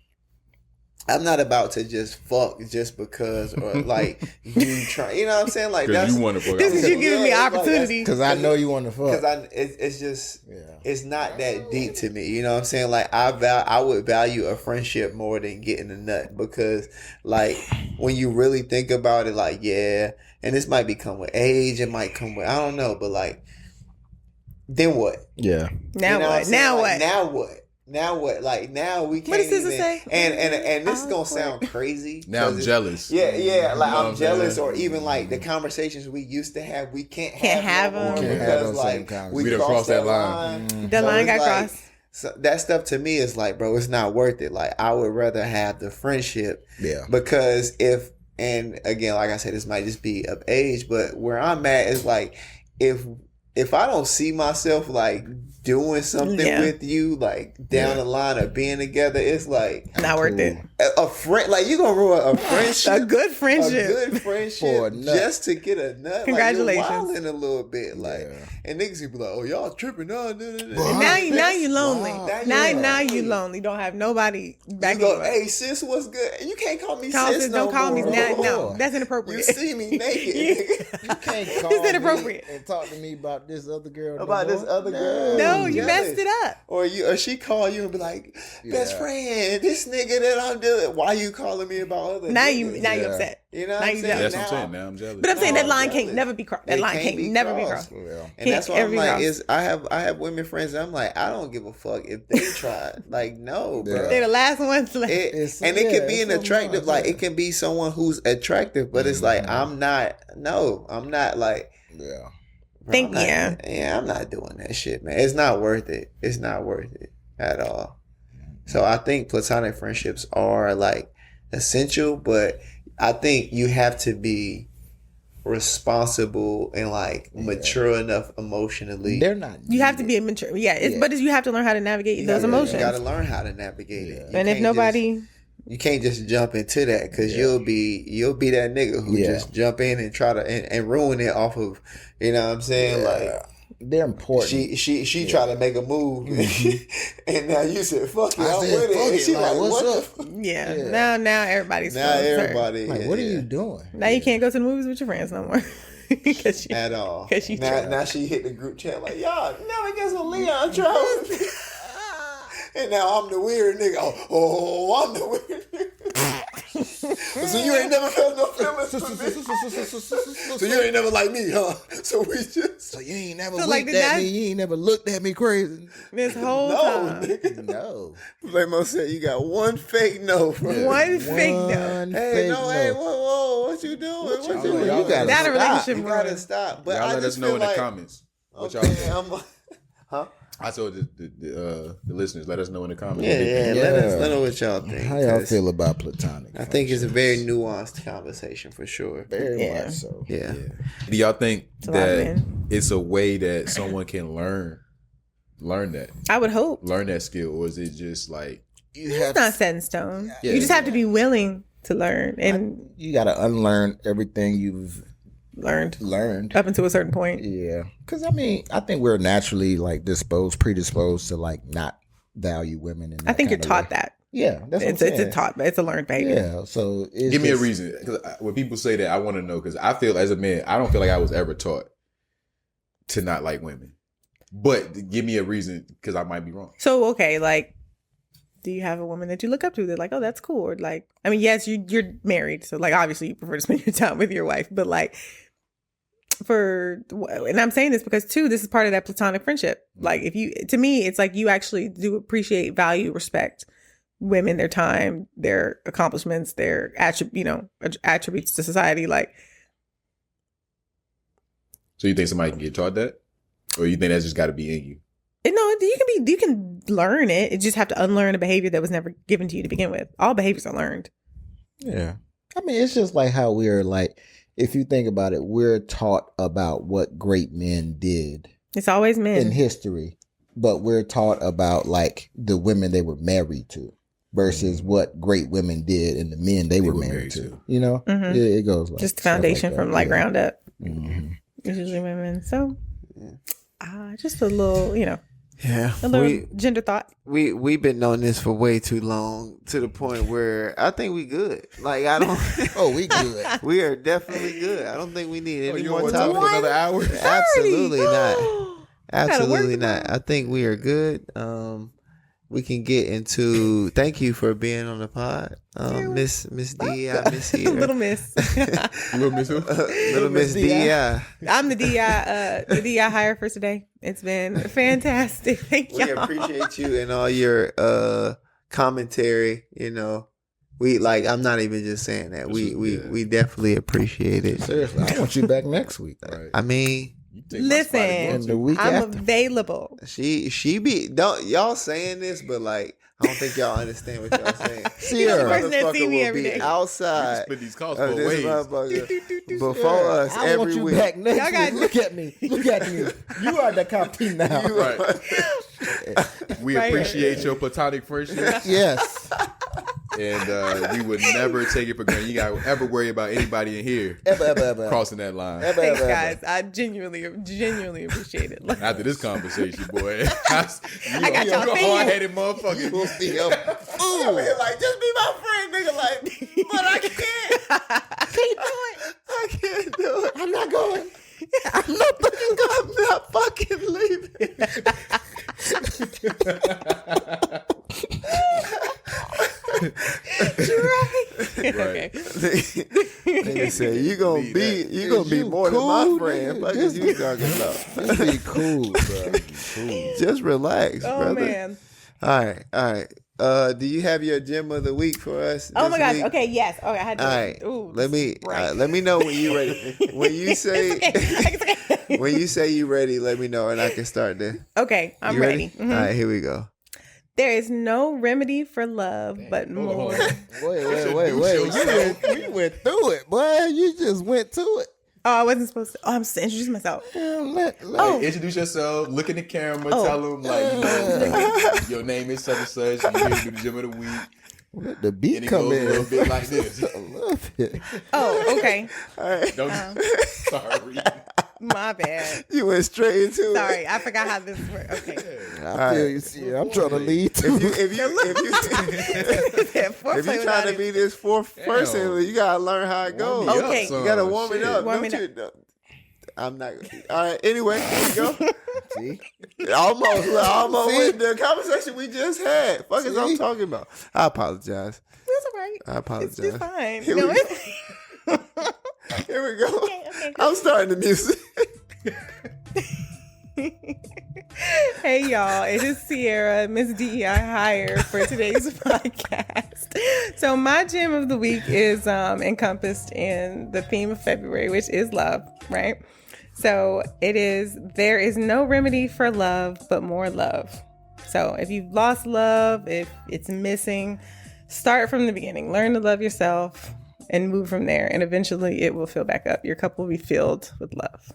I'm not about to just fuck just because or like you try. You know what I'm saying? Like Because that's you want to fuck. This is you giving me Yeah, it's like opportunity. Because I know you want to fuck. because it's just Yeah. it's not that deep to me. You know what I'm saying? Like I would value a friendship more than getting a nut because like when you really think about it, like yeah, and this might come with age, it might come with I don't know, but like then what? Yeah. Now You know what? I'm saying? Now Like, what? Now what? Now what? Like now we can't. What does this even, say? And this is gonna sound crazy. Now I'm 'cause jealous. Yeah, yeah. Like You know what I'm I'm jealous, saying? or even like the conversations we used to have, we can't Can't have no more them. Can't have because those same like conversations. We done crossed that line. The line it's got like- crossed. So that stuff to me is like, bro, it's not worth it. Like I would rather have the friendship Yeah. because and again, like I said, this might just be of age, but where I'm at is like if I don't see myself like doing something Yeah. with you, like down the line of being together, it's like Not worth it. a friend. Like you gonna ruin a friendship, A good friendship. a good friendship For a nut. just to get a nut. Congratulations. Like, you're wilding a little bit, like, Yeah. and niggas be like, "Oh, y'all tripping? No, no, no, no." And now you lonely. Wow. Now you lonely. Don't have nobody You backing go, you up. hey sis, what's good? And you can't call me Call sis sis, no don't call me. more. No, that's You inappropriate. see me naked, nigga. You can't call It's me inappropriate. and talk to me about this other girl. no About this more. other girl. No, you Jealous. messed it up. Or she call you and be like, best Yeah. friend, this nigga that I'm doing. Why you calling me about other Now niggas? you Yeah. upset. You know what now I'm you saying? jealous. That's what I'm saying. Now I'm jealous. But I'm saying that Oh, line jealous. can't never be crossed. That It line can't can't be never be crossed. crossed. Yeah. And that's why Can't I'm ever like, cross. is I have women friends. And I'm like, I don't give a fuck if they tried. Like, no, bro. Yeah. They're the last ones to like. It's- And it yeah, could be it's an so attractive, much, like yeah. it can be someone who's attractive, but it's like I'm not like. Yeah. Bro, Think- I'm not doing that shit, man. It's not worth it. It's not worth it at all. So I think platonic friendships are like essential, but I think you have to be responsible and like mature enough emotionally. They're not. You have to needed. be mature. Yeah, it's, Yeah. but you have to learn how to navigate those emotions. You got to learn how to navigate it. You And if can't nobody, just- you can't just jump into that because you'll be that nigga who Yeah. just jump in and try to and ruin it off of, you know what I'm saying? Like They're important. she tried to make a move and now you said fuck it, I I'm said, with it. fuck And it, she like, what's what up? the fuck? yeah. Yeah. Now everybody's Now feeling hurt. everybody Like, what are you doing? Now you can't go to the movies with your friends no more. Cause you, at all. 'Cause you tried. Now she hit the group chat like, y'all never guess what Leon tried. And now I'm the weird nigga. Oh, I'm the weird nigga. So you ain't never felt no feelings for me. So you ain't never like me, huh? So we just So you ain't never So, like, winked did at that- me. You ain't never looked at me crazy. this whole no, time. nigga. No. Playmo said you got one fake no from me. One fake no. One Hey, fake no, hey, whoa, what you doing? What you you doing? doing? You gotta That a stop. relationship You gotta ruin. stop. But Y'all I let just us know feel in the like, comments what y'all okay, think. huh? I told the listeners, let us know in the comments. Yeah, Yeah. let us know what y'all think. How y'all 'cause feel about platonic? I think it's a friendships? very nuanced conversation for sure. very Yeah. much so. Yeah. Do y'all think a lot of that men. it's a way that someone can learn that I would hope. skill, or is it just like It's not set in stone. Yeah. You just have to be willing to learn, and you got to unlearn everything you've learned up until a certain point. Yeah, because I think we're naturally like predisposed to like not value women. I think you're taught that. Yeah, that's what it's a learned behavior. Yeah, so give me a reason. Because when people say that, I want to know, because I feel as a man, I don't feel like I was ever taught to not like women. But give me a reason, because I might be wrong. So okay, like, do you have a woman that you look up to? They're like, oh, that's cool. Or like, I mean, yes, you're married, so like obviously you prefer to spend your time with your wife, but like. And I'm saying this because too, this is part of that platonic friendship. Like to me, it's like you actually do appreciate, value, respect women, their time, their accomplishments, their attributes to society. Like, so you think somebody can get taught that, or you think that's just got to be in you? No, you can learn it. You just have to unlearn a behavior that was never given to you to begin with. All behaviors are learned. Yeah, I mean, it's just like how we're like. If you think about it, we're taught about what great men did. It's always men in history, but we're taught about like the women they were married to versus what great women did and the men they were married to. You know, it goes like just the foundation from like ground up. Mm-hmm. It's usually women. So, just a little, Yeah, a little gender thought. We've been on this for way too long, to the point where I think we good. Like I don't. Oh, we good. We are definitely good. I don't think we need any more want time for another hour. Absolutely not. Absolutely not. I think we are good. We can get into. Thank you for being on the pod, Miss DEI, Miss here, Little Miss, Little Miss who? Little Miss DEI. I'm the DEI hire for today. It's been fantastic. Thank you. We appreciate you and all your commentary. We like. I'm not even just saying that. We definitely appreciate it. Seriously, I want you back next week. Right? I mean. Listen, the week I'm after. available. She be don't y'all saying this, but like I don't think y'all understand what y'all saying. You're the person that see me every day. Outside split these calls of both this ways. motherfucker before us I every want you week. back next Y'all got- week. Look at me. Look at me. You are the company now. Right. We appreciate your platonic friendship, Yes. and we would never take it for granted. You got to ever worry about anybody in here Ever. crossing that line. Thanks, guys. I genuinely appreciate it. Like, After this conversation, boy, I got you y'all a thinking. hard-headed motherfucker. Ooh, like just be my friend, nigga. Like, but I can't. I can't do it. I'm not going. I'm not fucking leaving. You're right. Okay. Nigga said you gonna be more than my friend. Fuck is you talking about? Just be cool, bro. Be cool. Just relax, Oh brother. man. All right. Do you have your gem of the week for us? Oh this my gosh. week? Okay. Yes. Okay. I had to. All right. Ooh, let me know when you ready. When you say It's okay. when you say you ready, let me know and I can start there. Okay. I'm You ready. All right, here we go. There is no remedy for love but more. Wait. You went through it, boy. You just went to it. Oh, I wasn't supposed to. Oh, I'm supposed to introduce myself. Hey, introduce yourself. Look in the camera. Tell them your name is such and such. You here to do the gym of the week. Let the beat And it come goes in. a little bit like this. I love it. Oh, okay. All right. Sorry. My bad. You went straight into it. Sorry, I forgot how this works. Okay. I feel you. See, I'm trying to lead too. If you trying to be this fourth person, you gotta learn how it goes. Warm me Okay. up, son. You gotta warm it up. Warm Don't it you? I'm not. All right. Anyway, here we go. See? Almost See? with the conversation we just had. Fuck is I'm See? talking about. I apologize. That's all right. I apologize. It's fine. Here No, we go. Here we go. Okay, I'm starting the music. Hey y'all, it is Sierra, Miss DEI hire for today's podcast. So my gem of the week is encompassed in the theme of February, which is love, right? So there is no remedy for love but more love. So if you've lost love, if it's missing, start from the beginning. Learn to love yourself and move from there. And eventually it will fill back up. Your cup will be filled with love.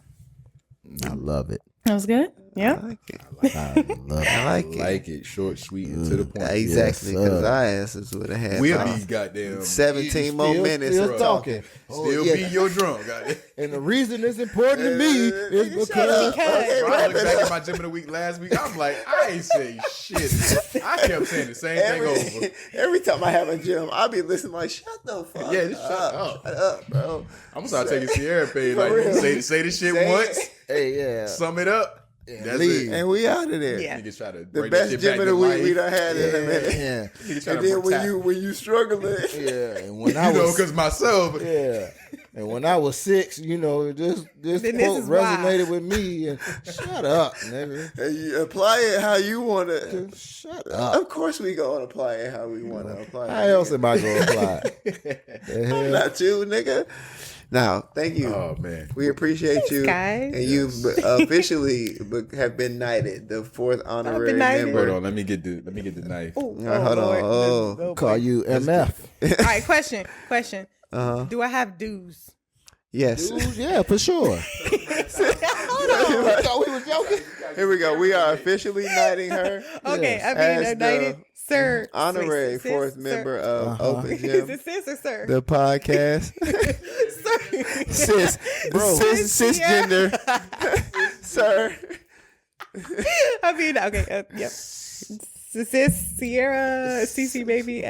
I love it. That was good. Yeah. I like it. I love I like it. Short, sweet, and to the point. Exactly, Yes, because our asses would have had We'll about be goddamn 17 more minutes still of talking. Still yeah. be your drunk. Goddamn. And the reason it's important to me is Shut because up. Okay, Bro, I wrap looked it back up. at my gym of the week last week. I'm like, I ain't say shit. I kept saying the same thing over. Every time I have a gym, I'll be listening like, shut the fuck Yeah, just shut up. Shut up, bro. I'm gonna start taking Sierra pay. Like, real. say the shit Say once, it. hey, yeah. sum it up. That's leave. it. And we out of there. Yeah. Niggas try to The bring best that shit gym back of the to week life. we done had in a minute. Yeah. Niggas try And to then protect- when you struggling, Yeah. And when you I know, was because myself, yeah. And when I was 6, this Then this quote is why. resonated with me. And shut up, nigga. and you apply it how you want to. Shut up. Of course, we gonna apply it how we want to apply it. How else am I going to apply it? The hell? Not you, nigga. Now, thank you. oh man, We appreciate you, guys. and you officially have been knighted, the 4th honorary been knighted. member. hold on, let me get the knife. Oh, Hold on. Oh. Oh, Call you MF. All right, question. Uh-huh. Do I have dues? Yes. Dude, yeah, for sure. Hold thought we was joking. Here we go. We are officially knighting her. on. Okay, Yes. I mean, As united, sir. Honorary Wait, sis, 4th sir? member of Open Is Gym, it sis or sir? the podcast. Sir. Cisgender. Sir. I mean, okay, yep. Sis, Sierra, CC baby.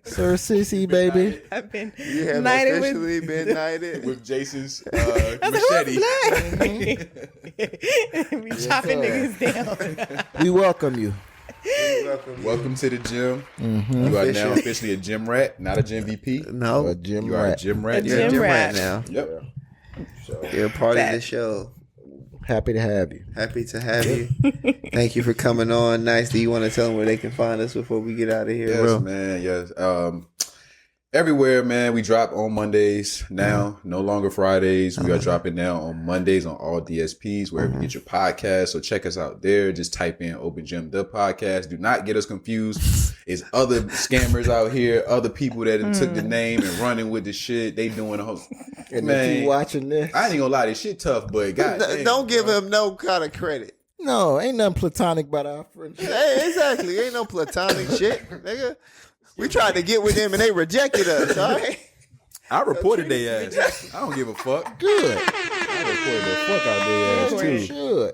Sir Sissy, baby. I've been You have knighted officially been knighted. With Jason's I was machete. like, who's black? We chopping niggas down. We welcome you. Welcome to the gym. You are now officially a gym rat, not a gym VP. No. A gym You are a rat. gym rat. A You're a gym gym rat. rat now. Yep. You're a part That. of the show. Happy to have you. Happy to have you. Thank you for coming on. Nice. Do you want to tell them where they can find us before we get out of here, Yes, bro? man. Yes. Everywhere, man. We drop on Mondays now. No longer Fridays. We are dropping now on Mondays on all DSPs, wherever you get your podcast. So check us out there. Just type in Open Gym the podcast. Do not get us confused. It's other scammers out here, other people that took the name and running with the shit. They doing a whole And man. if you watching this, I ain't gonna lie, this shit tough, but God, Don't give him no kind of credit. no, ain't nothing platonic about our friendship. Hey, exactly. Ain't no platonic shit, nigga. We tried to get with them and they rejected us, all right? I reported their ass. I don't give a fuck. Good. I reported the fuck out their ass too. Should.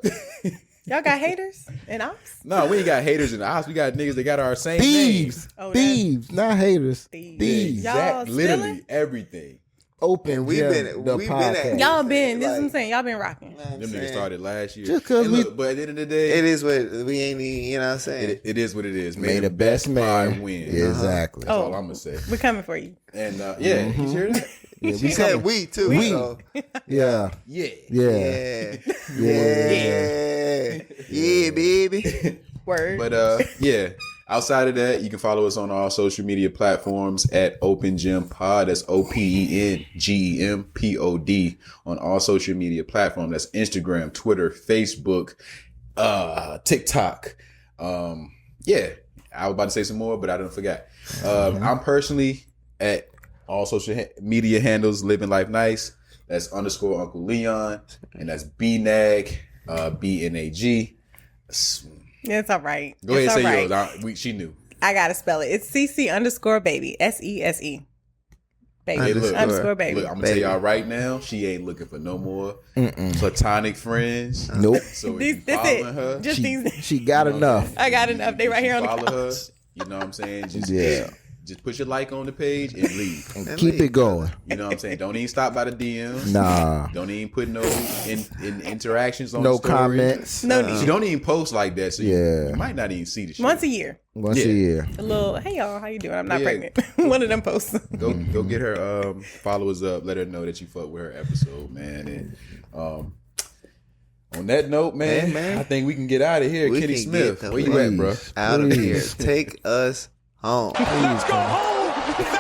Y'all got haters and ops? No, we ain't got haters in the house. We got niggas that got our same Thieves. names. Oh, Thieves, not haters. Thieves. Thieves. Y'all Exact, literally stealing? everything. Open we've Gym, been- the we've been at- podcast. Y'all been, this is what I'm Like- saying. Y'all been rocking. Them niggas started last year. Just 'cause And we- look, but at the end of the day, It is what we ain't even, you know what I'm saying? it is what it is. May the best man win. Exactly. That's Oh. all I'm gonna say. We're coming for you. And yeah, you hear that? Yeah, She said we too. We. So. yeah. Yeah. Yeah. Yeah. Yeah, baby. Word. But yeah. Outside of that, you can follow us on all social media platforms at Open Gym Pod. That's OPENGEMPOD on all social media platforms. That's Instagram, Twitter, Facebook, TikTok. Yeah, I was about to say some more, but I didn't forget. I'm personally at all social media handles, Living Life Nice. That's _ Uncle Leon, and that's BNAG, BNAG. Yeah, it's all right. Go ahead, It's say all right. yours. She knew. I gotta spell it. It's CC_baby. SESE. Baby. Hey, look, Underscore baby. Look, I'm gonna tell y'all right now, she ain't looking for no more platonic friends. Nope. So if These, you this following it. her, Just these. She got You know enough. I got enough. They right here on the follow couch. her. You know what I'm saying? Just Yeah. Just put your like on the page and leave. And keep it going. You know what I'm saying? Don't even stop by the DMs. Nah. Don't even put no in interactions on No the story. comments. No She need. don't even post like that, so Yeah. you might not even see the shit. Once a year. Once Yeah. a year. A little, hey y'all, how you doing? I'm not Yeah. pregnant. One of them posts. Go get her followers up. Let her know that you fuck with her episode, man. And on that note, man, Hey, man. I think we can get out of here. We Kenny can Smith, get the where you at, bro? Please. Out of here. Please. Take us home. Please come.